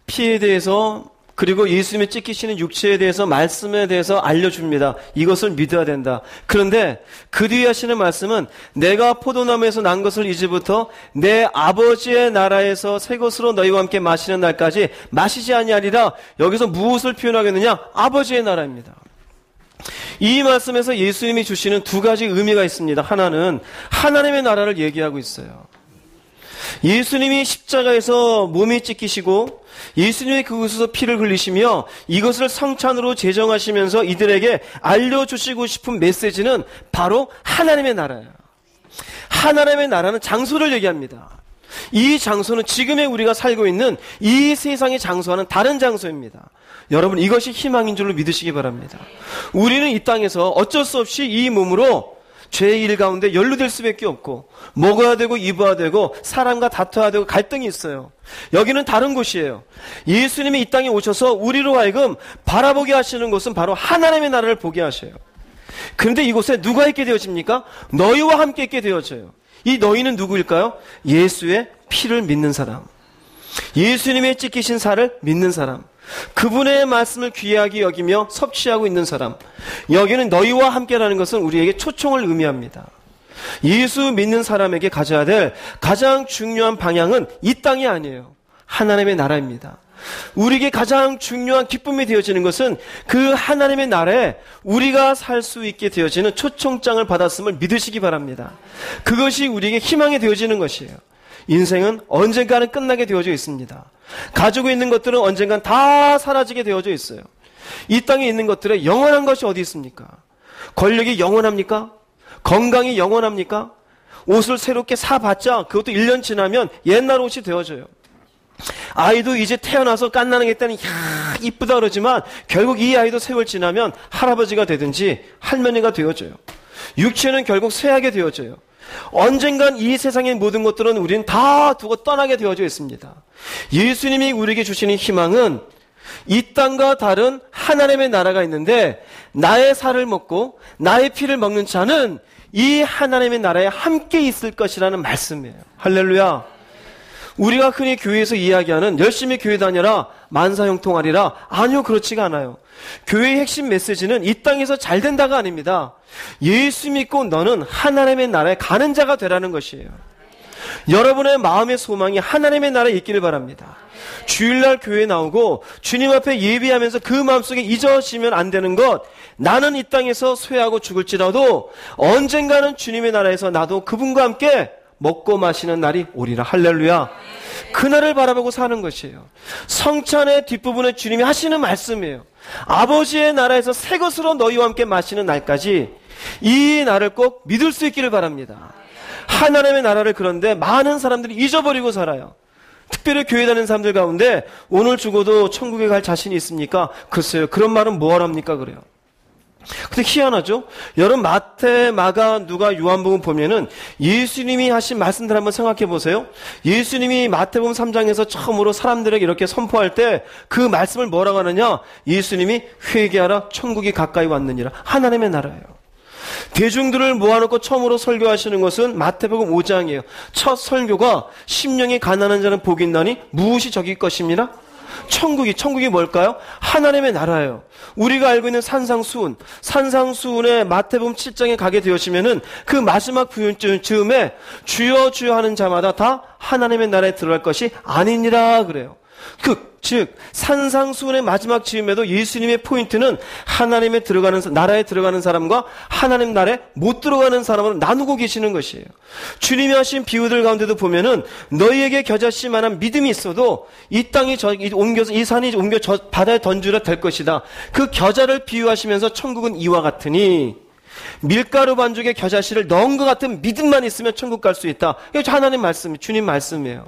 피에 대해서 그리고 예수님이 찢기시는 육체에 대해서 말씀에 대해서 알려줍니다. 이것을 믿어야 된다. 그런데 그 뒤에 하시는 말씀은 내가 포도나무에서 난 것을 이제부터 내 아버지의 나라에서 새 것으로 너희와 함께 마시는 날까지 마시지 아니하리라. 여기서 무엇을 표현하겠느냐? 아버지의 나라입니다. 이 말씀에서 예수님이 주시는 두 가지 의미가 있습니다. 하나는 하나님의 나라를 얘기하고 있어요. 예수님이 십자가에서 몸이 찢기시고 예수님이 그곳에서 피를 흘리시며 이것을 성찬으로 제정하시면서 이들에게 알려주시고 싶은 메시지는 바로 하나님의 나라예요. 하나님의 나라는 장소를 얘기합니다. 이 장소는 지금의 우리가 살고 있는 이 세상의 장소와는 다른 장소입니다. 여러분 이것이 희망인 줄로 믿으시기 바랍니다. 우리는 이 땅에서 어쩔 수 없이 이 몸으로 죄의 일 가운데 연루될 수밖에 없고 먹어야 되고 입어야 되고 사람과 다퉈야 되고 갈등이 있어요. 여기는 다른 곳이에요. 예수님이 이 땅에 오셔서 우리로 하여금 바라보게 하시는 것은 바로 하나님의 나라를 보게 하셔요. 그런데 이곳에 누가 있게 되어집니까? 너희와 함께 있게 되어져요. 이 너희는 누구일까요? 예수의 피를 믿는 사람, 예수님의 찢기신 살을 믿는 사람, 그분의 말씀을 귀하게 여기며 섭취하고 있는 사람. 여기는 너희와 함께라는 것은 우리에게 초청을 의미합니다. 예수 믿는 사람에게 가져야 될 가장 중요한 방향은 이 땅이 아니에요. 하나님의 나라입니다. 우리에게 가장 중요한 기쁨이 되어지는 것은 그 하나님의 나라에 우리가 살 수 있게 되어지는 초청장을 받았음을 믿으시기 바랍니다. 그것이 우리에게 희망이 되어지는 것이에요. 인생은 언젠가는 끝나게 되어져 있습니다. 가지고 있는 것들은 언젠간 다 사라지게 되어져 있어요. 이 땅에 있는 것들에 영원한 것이 어디 있습니까? 권력이 영원합니까? 건강이 영원합니까? 옷을 새롭게 사봤자 그것도 1년 지나면 옛날 옷이 되어져요. 아이도 이제 태어나서 깐나는 게 때는 이쁘다 그러지만 결국 이 아이도 세월 지나면 할아버지가 되든지 할머니가 되어져요. 육체는 결국 쇠하게 되어져요. 언젠간 이 세상의 모든 것들은 우리는 다 두고 떠나게 되어져 있습니다. 예수님이 우리에게 주시는 희망은 이 땅과 다른 하나님의 나라가 있는데 나의 살을 먹고 나의 피를 먹는 자는 이 하나님의 나라에 함께 있을 것이라는 말씀이에요. 할렐루야. 우리가 흔히 교회에서 이야기하는 열심히 교회 다녀라, 만사형통하리라. 아니요, 그렇지가 않아요. 교회의 핵심 메시지는 이 땅에서 잘 된다가 아닙니다. 예수 믿고 너는 하나님의 나라에 가는 자가 되라는 것이에요. 여러분의 마음의 소망이 하나님의 나라에 있기를 바랍니다. 주일날 교회에 나오고 주님 앞에 예비하면서 그 마음속에 잊어지면 안 되는 것, 나는 이 땅에서 쇠하고 죽을지라도 언젠가는 주님의 나라에서 나도 그분과 함께 먹고 마시는 날이 오리라. 할렐루야. 그날을 바라보고 사는 것이에요. 성찬의 뒷부분에 주님이 하시는 말씀이에요. 아버지의 나라에서 새 것으로 너희와 함께 마시는 날까지 이 날을 꼭 믿을 수 있기를 바랍니다. 하나님의 나라를 그런데 많은 사람들이 잊어버리고 살아요. 특별히 교회 다니는 사람들 가운데 오늘 죽어도 천국에 갈 자신이 있습니까? 글쎄요. 그런 말은 뭐하랍니까? 그래요. 근데 희한하죠? 여러분 마태, 마가, 누가, 요한복음 보면은 예수님이 하신 말씀들 한번 생각해 보세요. 예수님이 마태복음 3장에서 처음으로 사람들에게 이렇게 선포할 때 그 말씀을 뭐라고 하느냐? 예수님이 회개하라, 천국이 가까이 왔느니라. 하나님의 나라예요. 대중들을 모아놓고 처음으로 설교하시는 것은 마태복음 5장이에요. 첫 설교가 심령이 가난한 자는 복이 있나니 무엇이 적일 것입니다? 천국이 뭘까요? 하나님의 나라예요. 우리가 알고 있는 산상수훈의 마태복음 7장에 가게 되어지면은 그 마지막 부유쯤에 주여 주여 하는 자마다 다 하나님의 나라에 들어갈 것이 아니니라 그래요. 즉 산상수훈의 마지막 즈음에도 예수님의 포인트는 하나님의 나라에 들어가는 사람과 하나님 나라에 못 들어가는 사람을 나누고 계시는 것이에요. 주님이 하신 비유들 가운데도 보면은 너희에게 겨자씨 만한 믿음이 있어도 이 땅이 옮겨서 이 산이 옮겨 저 바다에 던지라 될 것이다. 그 겨자를 비유하시면서 천국은 이와 같으니 밀가루 반죽에 겨자씨를 넣은 것 같은 믿음만 있으면 천국 갈 수 있다. 이거 하나님 말씀, 주님 말씀이에요.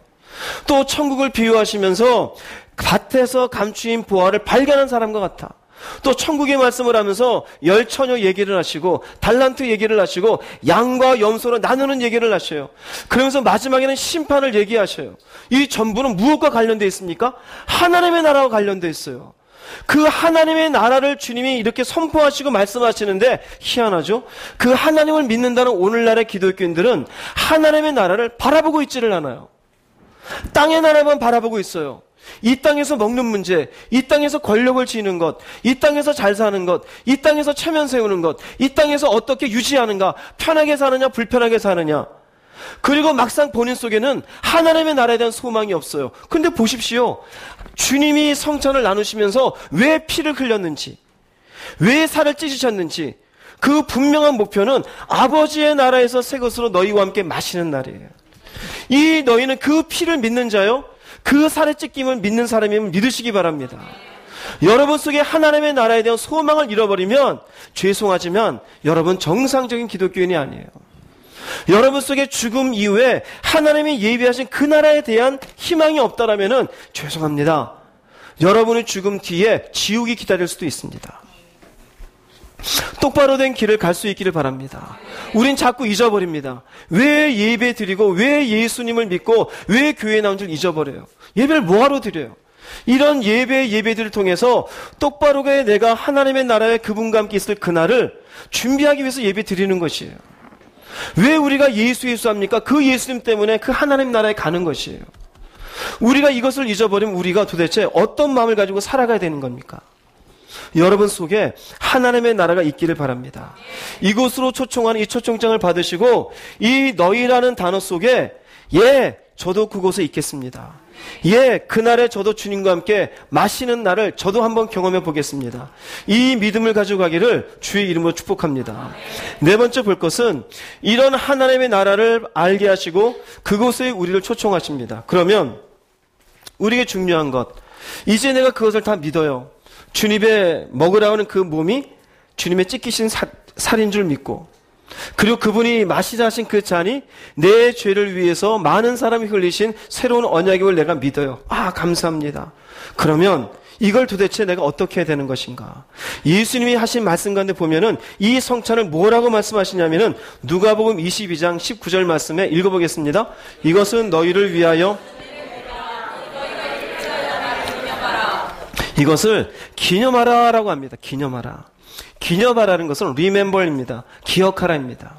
또 천국을 비유하시면서 밭에서 감추인 보화를 발견한 사람과 같아. 또 천국의 말씀을 하면서 열처녀 얘기를 하시고 달란트 얘기를 하시고 양과 염소로 나누는 얘기를 하셔요. 그러면서 마지막에는 심판을 얘기하셔요. 이 전부는 무엇과 관련되어 있습니까? 하나님의 나라와 관련되어 있어요. 그 하나님의 나라를 주님이 이렇게 선포하시고 말씀하시는데 희한하죠? 그 하나님을 믿는다는 오늘날의 기독교인들은 하나님의 나라를 바라보고 있지를 않아요. 땅의 나라만 바라보고 있어요. 이 땅에서 먹는 문제, 이 땅에서 권력을 쥐는 것, 이 땅에서 잘 사는 것, 이 땅에서 체면 세우는 것, 이 땅에서 어떻게 유지하는가, 편하게 사느냐 불편하게 사느냐. 그리고 막상 본인 속에는 하나님의 나라에 대한 소망이 없어요. 근데 보십시오. 주님이 성찬을 나누시면서 왜 피를 흘렸는지, 왜 살을 찢으셨는지 그 분명한 목표는 아버지의 나라에서 새 것으로 너희와 함께 마시는 날이에요. 이 너희는 그 피를 믿는 자요, 그 살의 찢김을 믿는 사람이면 믿으시기 바랍니다. 여러분 속에 하나님의 나라에 대한 소망을 잃어버리면 죄송하지만 여러분 정상적인 기독교인이 아니에요. 여러분 속에 죽음 이후에 하나님이 예비하신 그 나라에 대한 희망이 없다라면은 죄송합니다. 여러분의 죽음 뒤에 지옥이 기다릴 수도 있습니다. 똑바로 된 길을 갈 수 있기를 바랍니다. 우린 자꾸 잊어버립니다. 왜 예배 드리고 왜 예수님을 믿고 왜 교회에 나온 줄 잊어버려요. 예배를 뭐하러 드려요? 이런 예배들을 통해서 똑바로게 내가 하나님의 나라에 그분과 함께 있을 그날을 준비하기 위해서 예배 드리는 것이에요. 왜 우리가 예수 합니까? 그 예수님 때문에 그 하나님 나라에 가는 것이에요. 우리가 이것을 잊어버리면 우리가 도대체 어떤 마음을 가지고 살아가야 되는 겁니까? 여러분 속에 하나님의 나라가 있기를 바랍니다. 이곳으로 초청하는 이 초청장을 받으시고 이 너희라는 단어 속에 저도 그곳에 있겠습니다. 그날에 저도 주님과 함께 마시는 날을 저도 한번 경험해 보겠습니다. 이 믿음을 가지고 가기를 주의 이름으로 축복합니다. 네 번째 볼 것은 이런 하나님의 나라를 알게 하시고 그곳에 우리를 초청하십니다. 그러면 우리에게 중요한 것, 이제 내가 그것을 다 믿어요. 주님의 먹으라 하는 그 몸이 주님의 찢기신 살인 줄 믿고, 그리고 그분이 마시자 하신 그 잔이 내 죄를 위해서 많은 사람이 흘리신 새로운 언약임을 내가 믿어요. 감사합니다. 그러면 이걸 도대체 내가 어떻게 해야 되는 것인가? 예수님이 하신 말씀 가운데 보면은 이 성찬을 뭐라고 말씀하시냐면은 누가복음 22장 19절 말씀에 읽어보겠습니다. 이것은 너희를 위하여 이것을 기념하라라고 합니다. 기념하라는 것은 remember입니다. 기억하라입니다.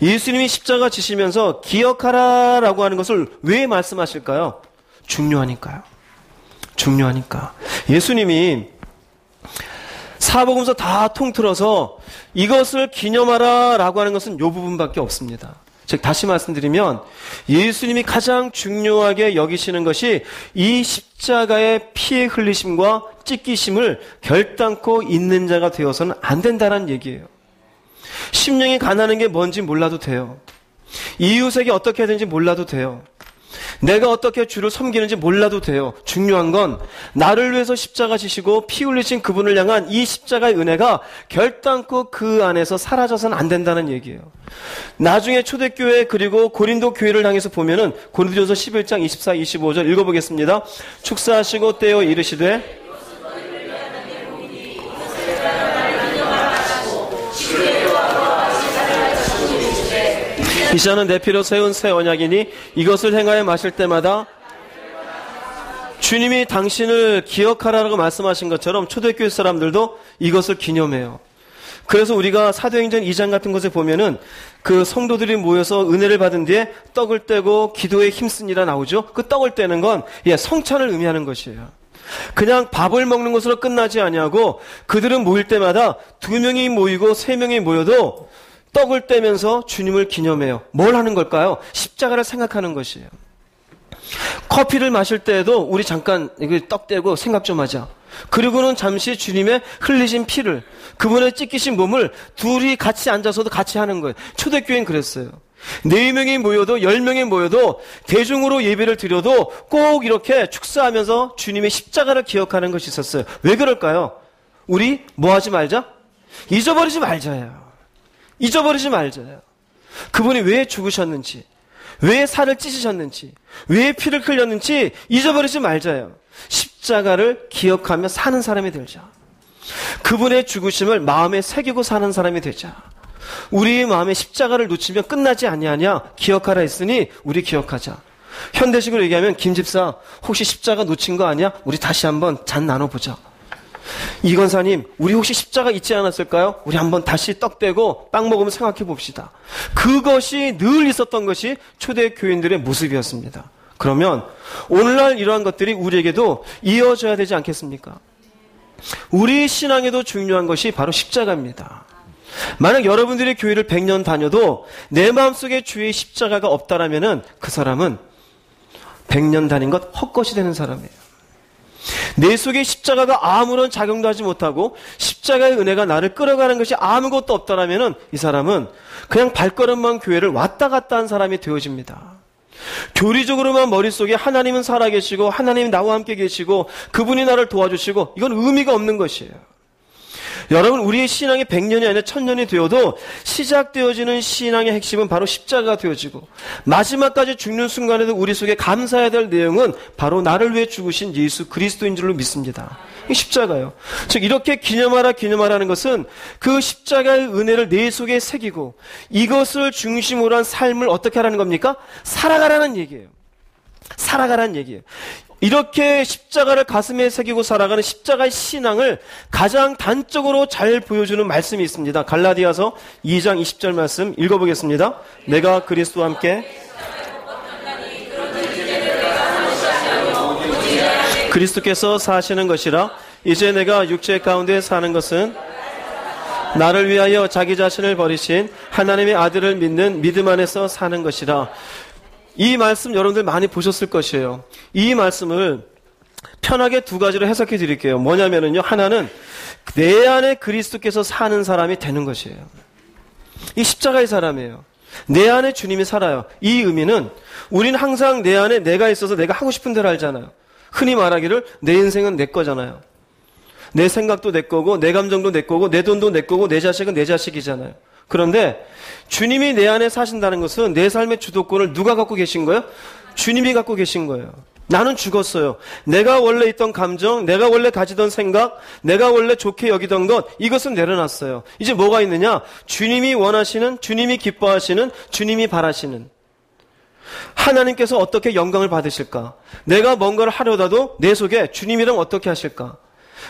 예수님이 십자가 지시면서 기억하라라고 하는 것을 왜 말씀하실까요? 중요하니까요. 예수님이 사복음서 다 통틀어서 이것을 기념하라라고 하는 것은 이 부분밖에 없습니다. 즉 다시 말씀드리면 예수님이 가장 중요하게 여기시는 것이 이 십자가의 피의 흘리심과 찢기심을 결단코 있는 자가 되어서는 안 된다는 얘기예요. 심령이 가난한 게 뭔지 몰라도 돼요. 이웃에게 어떻게 해야 되는지 몰라도 돼요. 내가 어떻게 주를 섬기는지 몰라도 돼요. 중요한 건 나를 위해서 십자가 지시고 피 흘리신 그분을 향한 이 십자가의 은혜가 결단코 그 안에서 사라져서는 안 된다는 얘기예요. 나중에 초대교회 그리고 고린도 교회를 향해서 보면은 고린도전서 11장 24, 25절 읽어보겠습니다. 축사하시고 떼어 이르시되 이 잔은 내 피로 세운 새 언약이니 이것을 행하여 마실 때마다 주님이 당신을 기억하라고 말씀하신 것처럼 초대교회 사람들도 이것을 기념해요. 그래서 우리가 사도행전 2장 같은 곳에 보면은 그 성도들이 모여서 은혜를 받은 뒤에 떡을 떼고 기도에 힘쓰니라 나오죠. 그 떡을 떼는 건 성찬을 의미하는 것이에요. 그냥 밥을 먹는 것으로 끝나지 아니하고 그들은 모일 때마다 2명이 모이고 3명이 모여도 떡을 떼면서 주님을 기념해요. 뭘 하는 걸까요? 십자가를 생각하는 것이에요. 커피를 마실 때에도 우리 잠깐 이거 떡 떼고 생각 좀 하자. 그리고는 잠시 주님의 흘리신 피를, 그분의 찢기신 몸을 둘이 같이 앉아서도 같이 하는 거예요. 초대교회는 그랬어요. 4명이 모여도 10명이 모여도 대중으로 예배를 드려도 꼭 이렇게 축사하면서 주님의 십자가를 기억하는 것이 있었어요. 왜 그럴까요? 우리 뭐 하지 말자? 잊어버리지 말자예요. 잊어버리지 말자예요. 그분이 왜 죽으셨는지, 왜 살을 찢으셨는지, 왜 피를 흘렸는지 잊어버리지 말자예요. 십자가를 기억하며 사는 사람이 되자. 그분의 죽으심을 마음에 새기고 사는 사람이 되자. 우리 마음에 십자가를 놓치면 끝나지 아니하냐. 기억하라 했으니 우리 기억하자. 현대식으로 얘기하면 김 집사 혹시 십자가 놓친 거 아니야? 우리 다시 한번 잔 나눠보자. 이 권사님 우리 혹시 십자가 잊지 않았을까요? 우리 한번 다시 떡 떼고 빵 먹으면 생각해 봅시다. 그것이 늘 있었던 것이 초대 교인들의 모습이었습니다. 그러면 오늘날 이러한 것들이 우리에게도 이어져야 되지 않겠습니까? 우리 신앙에도 중요한 것이 바로 십자가입니다. 만약 여러분들이 교회를 100년 다녀도 내 마음속에 주의 십자가가 없다라면은 그 사람은 100년 다닌 것 헛것이 되는 사람이에요. 내 속에 십자가가 아무런 작용도 하지 못하고 십자가의 은혜가 나를 끌어가는 것이 아무것도 없다라면은 이 사람은 그냥 발걸음만 교회를 왔다 갔다 한 사람이 되어집니다. 교리적으로만 머릿속에 하나님은 살아계시고 하나님이 나와 함께 계시고 그분이 나를 도와주시고 이건 의미가 없는 것이에요. 여러분 우리의 신앙이 100년이 아니라 1000년이 되어도 시작되어지는 신앙의 핵심은 바로 십자가가 되어지고 마지막까지 죽는 순간에도 우리 속에 감사해야 될 내용은 바로 나를 위해 죽으신 예수 그리스도인 줄로 믿습니다. 이 십자가요. 즉 이렇게 기념하라는 것은 그 십자가의 은혜를 내 속에 새기고 이것을 중심으로 한 삶을 어떻게 하라는 겁니까? 살아가라는 얘기예요. 살아가라는 얘기예요. 이렇게 십자가를 가슴에 새기고 살아가는 십자가의 신앙을 가장 단적으로 잘 보여주는 말씀이 있습니다. 갈라디아서 2장 20절 말씀 읽어보겠습니다. 내가 그리스도와 함께 그리스도께서 사시는 것이라 이제 내가 육체 가운데 사는 것은 나를 위하여 자기 자신을 버리신 하나님의 아들을 믿는 믿음 안에서 사는 것이라. 이 말씀 여러분들 많이 보셨을 것이에요. 이 말씀을 편하게 두 가지로 해석해 드릴게요. 뭐냐면은요, 하나는 내 안에 그리스도께서 사는 사람이 되는 것이에요. 이 십자가의 사람이에요. 내 안에 주님이 살아요. 이 의미는 우리는 항상 내 안에 내가 있어서 내가 하고 싶은 대로 알잖아요. 흔히 말하기를 내 인생은 내 거잖아요. 내 생각도 내 거고 내 감정도 내 거고 내 돈도 내 거고 내 자식은 내 자식이잖아요. 그런데 주님이 내 안에 사신다는 것은 내 삶의 주도권을 누가 갖고 계신 거예요? 주님이 갖고 계신 거예요. 나는 죽었어요. 내가 원래 있던 감정, 내가 원래 가지던 생각, 내가 원래 좋게 여기던 것, 이것은 내려놨어요. 이제 뭐가 있느냐? 주님이 원하시는, 주님이 기뻐하시는, 주님이 바라시는. 하나님께서 어떻게 영광을 받으실까? 내가 뭔가를 하려다도 내 속에 주님이랑 어떻게 하실까?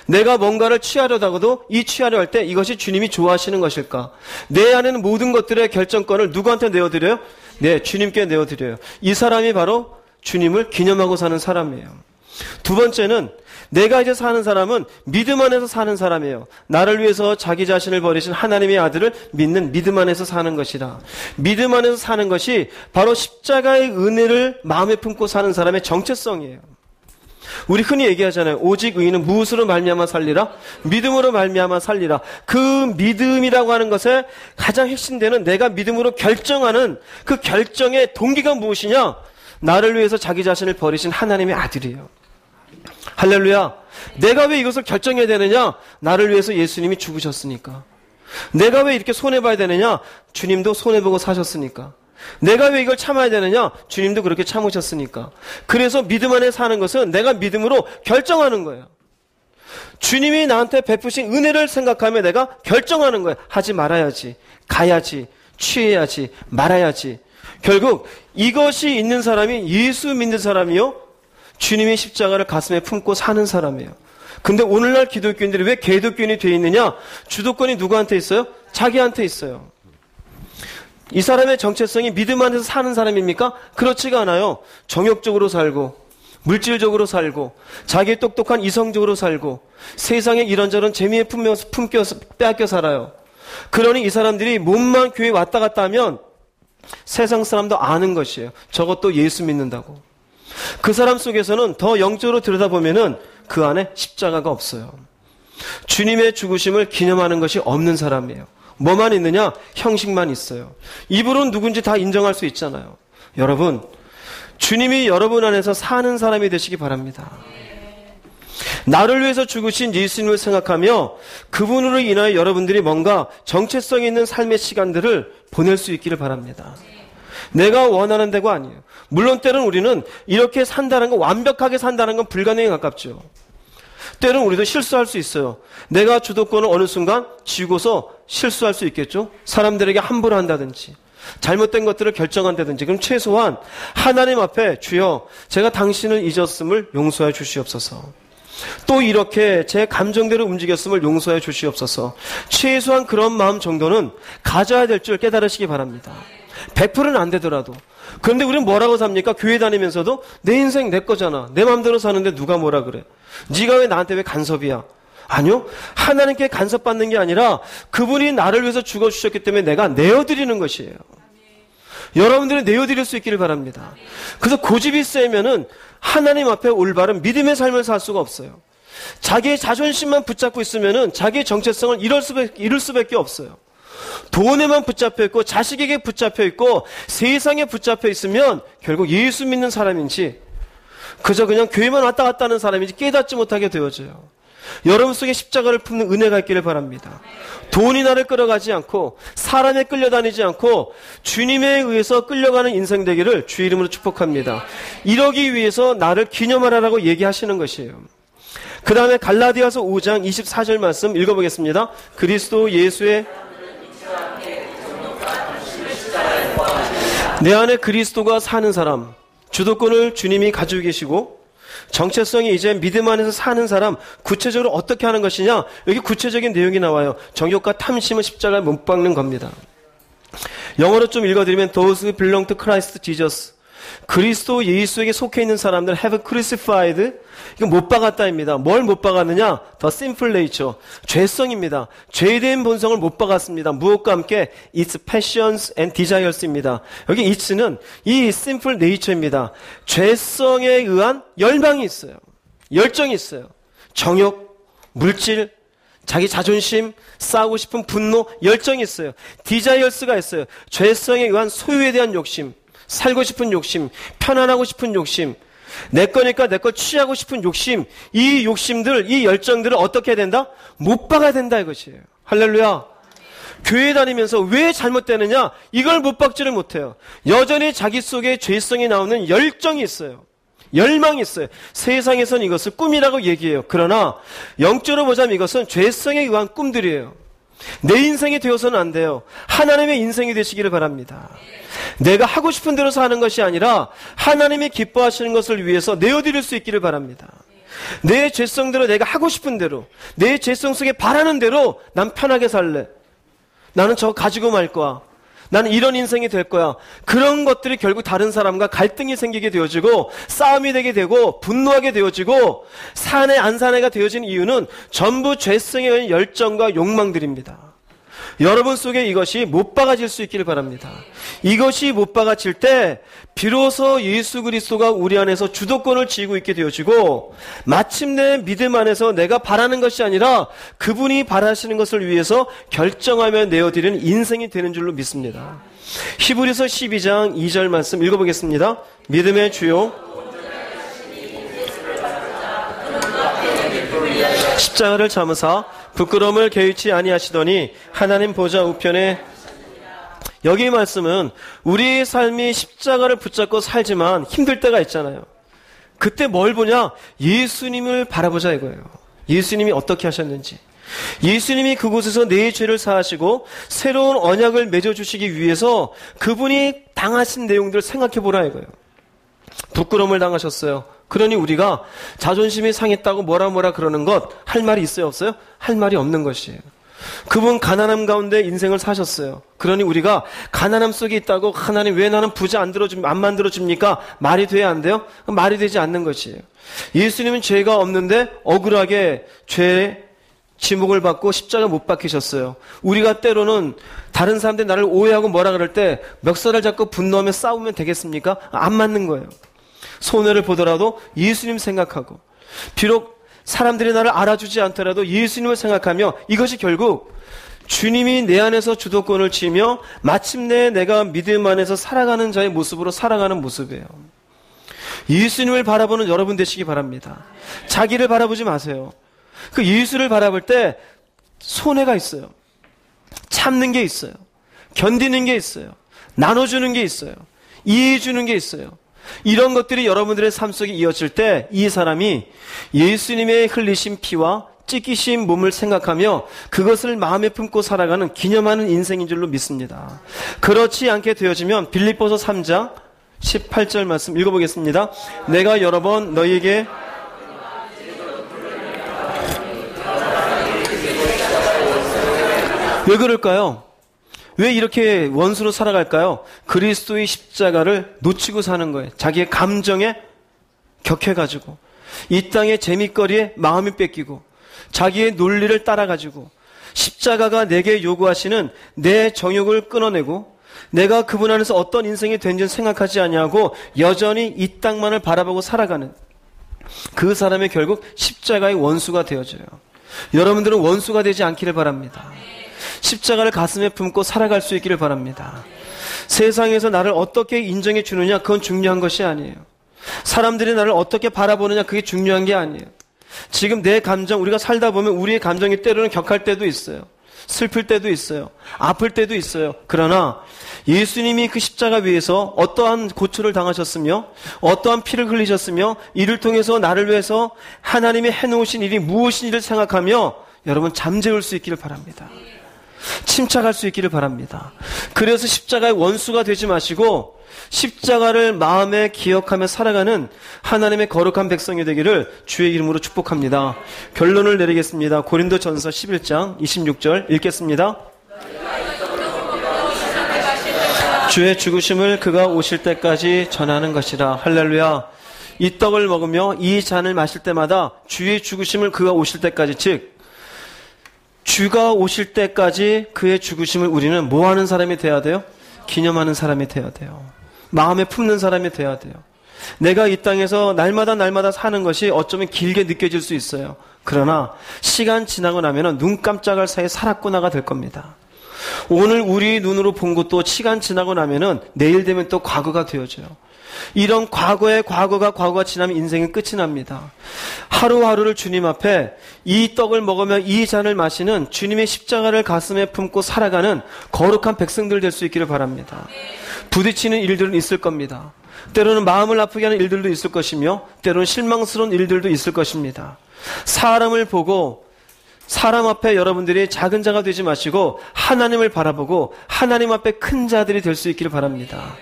내가 뭔가를 취하려다가도 이 취하려 할 때 이것이 주님이 좋아하시는 것일까? 내 안에는 모든 것들의 결정권을 누구한테 내어드려요? 네, 주님께 내어드려요. 이 사람이 바로 주님을 기념하고 사는 사람이에요. 두 번째는 내가 이제 사는 사람은 믿음 안에서 사는 사람이에요. 나를 위해서 자기 자신을 버리신 하나님의 아들을 믿는 믿음 안에서 사는 것이다. 믿음 안에서 사는 것이 바로 십자가의 은혜를 마음에 품고 사는 사람의 정체성이에요. 우리 흔히 얘기하잖아요. 오직 의인은 무엇으로 말미암아 살리라? 믿음으로 말미암아 살리라. 그 믿음이라고 하는 것에 가장 핵심되는 내가 믿음으로 결정하는 그 결정의 동기가 무엇이냐? 나를 위해서 자기 자신을 버리신 하나님의 아들이에요. 할렐루야. 내가 왜 이것을 결정해야 되느냐? 나를 위해서 예수님이 죽으셨으니까. 내가 왜 이렇게 손해봐야 되느냐? 주님도 손해보고 사셨으니까. 내가 왜 이걸 참아야 되느냐? 주님도 그렇게 참으셨으니까. 그래서 믿음 안에 사는 것은 내가 믿음으로 결정하는 거예요. 주님이 나한테 베푸신 은혜를 생각하며 내가 결정하는 거예요. 하지 말아야지, 가야지, 취해야지, 말아야지. 결국 이것이 있는 사람이 예수 믿는 사람이요, 주님의 십자가를 가슴에 품고 사는 사람이에요. 근데 오늘날 기독교인들이 왜 개독교인이 돼 있느냐? 주도권이 누구한테 있어요? 자기한테 있어요. 이 사람의 정체성이 믿음 안에서 사는 사람입니까? 그렇지가 않아요. 정욕적으로 살고, 물질적으로 살고, 자기 똑똑한 이성적으로 살고, 세상에 이런저런 재미에 빼앗겨 살아요. 그러니 이 사람들이 몸만 교회에 왔다 갔다 하면 세상 사람도 아는 것이에요. 저것도 예수 믿는다고. 그 사람 속에서는 더 영적으로 들여다보면은 그 안에 십자가가 없어요. 주님의 죽으심을 기념하는 것이 없는 사람이에요. 뭐만 있느냐? 형식만 있어요. 입으로는 누군지 다 인정할 수 있잖아요. 여러분, 주님이 여러분 안에서 사는 사람이 되시기 바랍니다. 나를 위해서 죽으신 예수님을 생각하며 그분으로 인하여 여러분들이 뭔가 정체성 있는 삶의 시간들을 보낼 수 있기를 바랍니다. 내가 원하는 데가 아니에요. 물론 때로는 우리는 이렇게 산다는 건, 완벽하게 산다는 건 불가능에 가깝죠. 때로는 우리도 실수할 수 있어요. 내가 주도권을 어느 순간 쥐고서 실수할 수 있겠죠. 사람들에게 함부로 한다든지 잘못된 것들을 결정한다든지. 그럼 최소한 하나님 앞에 주여 제가 당신을 잊었음을 용서해 주시옵소서. 또 이렇게 제 감정대로 움직였음을 용서해 주시옵소서. 최소한 그런 마음 정도는 가져야 될 줄 깨달으시기 바랍니다. 100%는 안 되더라도. 그런데 우리는 뭐라고 삽니까? 교회 다니면서도 내 인생 내 거잖아. 내 마음대로 사는데 누가 뭐라 그래. 네가 왜 나한테 왜 간섭이야. 아니요. 하나님께 간섭받는 게 아니라 그분이 나를 위해서 죽어주셨기 때문에 내가 내어드리는 것이에요. 여러분들이 내어드릴 수 있기를 바랍니다. 그래서 고집이 세면은 하나님 앞에 올바른 믿음의 삶을 살 수가 없어요. 자기의 자존심만 붙잡고 있으면은 자기의 정체성을 잃을 수밖에 없어요. 돈에만 붙잡혀 있고 자식에게 붙잡혀 있고 세상에 붙잡혀 있으면 결국 예수 믿는 사람인지 그저 그냥 교회만 왔다 갔다 하는 사람인지 깨닫지 못하게 되어져요. 여러분 속에 십자가를 품는 은혜가 있기를 바랍니다. 돈이 나를 끌어가지 않고 사람에 끌려다니지 않고 주님에 의해서 끌려가는 인생 되기를 주의 이름으로 축복합니다. 이러기 위해서 나를 기념하라고 얘기하시는 것이에요. 그 다음에 갈라디아서 5장 24절 말씀 읽어보겠습니다. 그리스도 예수의 내 안에 그리스도가 사는 사람, 주도권을 주님이 가지고 계시고 정체성이 이제 믿음 안에서 사는 사람, 구체적으로 어떻게 하는 것이냐? 여기 구체적인 내용이 나와요. 정욕과 탐심은 십자가에 못 박는 겁니다. 영어로 좀 읽어드리면 Those who belong to Christ Jesus, 그리스도 예수에게 속해 있는 사람들 have crucified, 이거 못 박았다입니다. 뭘 못 박았느냐? The sinful nature, 죄성입니다. 죄된 본성을 못 박았습니다. 무엇과 함께? Its passions and desires입니다. 여기 it는 이 sinful nature입니다. 죄성에 의한 열망이 있어요. 열정이 있어요. 정욕, 물질, 자기 자존심, 싸우고 싶은 분노, 열정이 있어요. desires가 있어요. 죄성에 의한 소유에 대한 욕심, 살고 싶은 욕심, 편안하고 싶은 욕심, 내 거니까 내 걸 취하고 싶은 욕심, 이 욕심들, 이 열정들을 어떻게 해야 된다? 못 박아야 된다 이것이에요. 할렐루야. 교회 다니면서 왜 잘못되느냐? 이걸 못 박지를 못해요. 여전히 자기 속에 죄성이 나오는 열정이 있어요. 열망이 있어요. 세상에서는 이것을 꿈이라고 얘기해요. 그러나 영적으로 보자면 이것은 죄성에 의한 꿈들이에요. 내 인생이 되어서는 안 돼요. 하나님의 인생이 되시기를 바랍니다. 내가 하고 싶은 대로 사는 것이 아니라 하나님이 기뻐하시는 것을 위해서 내어드릴 수 있기를 바랍니다. 내 죄성대로 내가 하고 싶은 대로, 내 죄성 속에 바라는 대로 난 편하게 살래. 나는 저거 가지고 말 거야. 나는 이런 인생이 될 거야. 그런 것들이 결국 다른 사람과 갈등이 생기게 되어지고 싸움이 되게 되고 분노하게 되어지고 사내 안사내가 되어진 이유는 전부 죄성에 의한 열정과 욕망들입니다. 여러분 속에 이것이 못 박아질 수 있기를 바랍니다. 이것이 못 박아질 때 비로소 예수 그리스도가 우리 안에서 주도권을 쥐고 있게 되어지고 마침내 믿음 안에서 내가 바라는 것이 아니라 그분이 바라시는 것을 위해서 결정하며 내어드리는 인생이 되는 줄로 믿습니다. 히브리서 12장 2절 말씀 읽어보겠습니다. 믿음의 주요 십자가를 참으사 부끄러움을 개의치 아니하시더니 하나님 보좌 우편에. 여기 말씀은 우리의 삶이 십자가를 붙잡고 살지만 힘들 때가 있잖아요. 그때 뭘 보냐? 예수님을 바라보자 이거예요. 예수님이 어떻게 하셨는지, 예수님이 그곳에서 내 죄를 사하시고 새로운 언약을 맺어주시기 위해서 그분이 당하신 내용들을 생각해보라 이거예요. 부끄러움을 당하셨어요. 그러니 우리가 자존심이 상했다고 뭐라 그러는 것 할 말이 있어요 없어요? 할 말이 없는 것이에요. 그분 가난함 가운데 인생을 사셨어요. 그러니 우리가 가난함 속에 있다고 하나님 왜 나는 부자 안 만들어줍니까? 말이 돼야 안 돼요? 말이 되지 않는 것이에요. 예수님은 죄가 없는데 억울하게 죄의 지목을 받고 십자가 못 박히셨어요. 우리가 때로는 다른 사람들이 나를 오해하고 뭐라 그럴 때 멱살을 잡고 분노하며 싸우면 되겠습니까? 안 맞는 거예요. 손해를 보더라도 예수님 생각하고, 비록 사람들이 나를 알아주지 않더라도 예수님을 생각하며, 이것이 결국 주님이 내 안에서 주도권을 쥐며 마침내 내가 믿음 안에서 살아가는 자의 모습으로 살아가는 모습이에요. 예수님을 바라보는 여러분 되시기 바랍니다. 자기를 바라보지 마세요. 그 예수를 바라볼 때 손해가 있어요. 참는 게 있어요. 견디는 게 있어요. 나눠주는 게 있어요. 이해해주는 게 있어요. 이런 것들이 여러분들의 삶 속에 이어질 때 이 사람이 예수님의 흘리신 피와 찢기신 몸을 생각하며 그것을 마음에 품고 살아가는 기념하는 인생인 줄로 믿습니다. 그렇지 않게 되어지면 빌립보서 3장 18절 말씀 읽어보겠습니다. 내가 여러 번 너희에게 왜 그럴까요? 왜 이렇게 원수로 살아갈까요? 그리스도의 십자가를 놓치고 사는 거예요. 자기의 감정에 격해가지고 이 땅의 재미거리에 마음이 뺏기고 자기의 논리를 따라가지고 십자가가 내게 요구하시는 내 정욕을 끊어내고 내가 그분 안에서 어떤 인생이 된지는 생각하지 아니하고 여전히 이 땅만을 바라보고 살아가는 그 사람이 결국 십자가의 원수가 되어져요. 여러분들은 원수가 되지 않기를 바랍니다. 십자가를 가슴에 품고 살아갈 수 있기를 바랍니다. 세상에서 나를 어떻게 인정해 주느냐, 그건 중요한 것이 아니에요. 사람들이 나를 어떻게 바라보느냐, 그게 중요한 게 아니에요. 지금 내 감정, 우리가 살다 보면 우리의 감정이 때로는 격할 때도 있어요. 슬플 때도 있어요. 아플 때도 있어요. 그러나 예수님이 그 십자가 위에서 어떠한 고초를 당하셨으며 어떠한 피를 흘리셨으며 이를 통해서 나를 위해서 하나님이 해놓으신 일이 무엇인지를 생각하며 여러분 잠재울 수 있기를 바랍니다. 침착할 수 있기를 바랍니다. 그래서 십자가의 원수가 되지 마시고 십자가를 마음에 기억하며 살아가는 하나님의 거룩한 백성이 되기를 주의 이름으로 축복합니다. 결론을 내리겠습니다. 고린도전서 11장 26절 읽겠습니다. 주의 죽으심을 그가 오실 때까지 전하는 것이라. 할렐루야. 이 떡을 먹으며 이 잔을 마실 때마다 주의 죽으심을 그가 오실 때까지, 즉 주가 오실 때까지 그의 죽으심을 우리는 뭐 하는 사람이 돼야 돼요? 기념하는 사람이 돼야 돼요. 마음에 품는 사람이 돼야 돼요. 내가 이 땅에서 날마다 사는 것이 어쩌면 길게 느껴질 수 있어요. 그러나 시간 지나고 나면 눈 깜짝할 사이에 살았구나가 될 겁니다. 오늘 우리 눈으로 본 것도 시간 지나고 나면 내일 되면 또 과거가 되어져요. 이런 과거가 지나면 인생은 끝이 납니다. 하루하루를 주님 앞에 이 떡을 먹으며 이 잔을 마시는 주님의 십자가를 가슴에 품고 살아가는 거룩한 백성들 될 수 있기를 바랍니다. 부딪히는 일들은 있을 겁니다. 때로는 마음을 아프게 하는 일들도 있을 것이며 때로는 실망스러운 일들도 있을 것입니다. 사람을 보고 사람 앞에 여러분들이 작은 자가 되지 마시고 하나님을 바라보고 하나님 앞에 큰 자들이 될 수 있기를 바랍니다.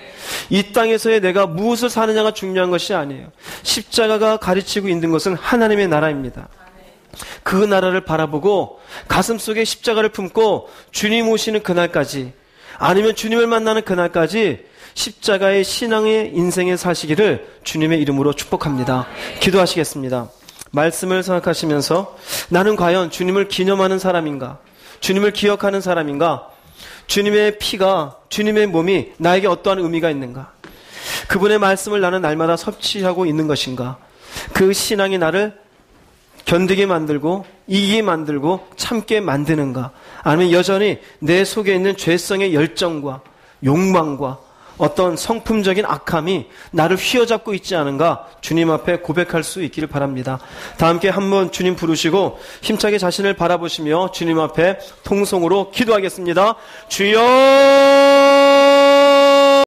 이 땅에서의 내가 무엇을 사느냐가 중요한 것이 아니에요. 십자가가 가르치고 있는 것은 하나님의 나라입니다. 그 나라를 바라보고 가슴속에 십자가를 품고 주님 오시는 그날까지, 아니면 주님을 만나는 그날까지 십자가의 신앙의 인생에 사시기를 주님의 이름으로 축복합니다. 기도하시겠습니다. 말씀을 생각하시면서 나는 과연 주님을 기념하는 사람인가? 주님을 기억하는 사람인가? 주님의 피가, 주님의 몸이 나에게 어떠한 의미가 있는가? 그분의 말씀을 나는 날마다 섭취하고 있는 것인가? 그 신앙이 나를 견디게 만들고 이기게 만들고 참게 만드는가? 아니면 여전히 내 속에 있는 죄성의 열정과 욕망과 어떤 성품적인 악함이 나를 휘어잡고 있지 않은가? 주님 앞에 고백할 수 있기를 바랍니다. 다 함께 한번 주님 부르시고 힘차게 자신을 바라보시며 주님 앞에 통성으로 기도하겠습니다. 주여!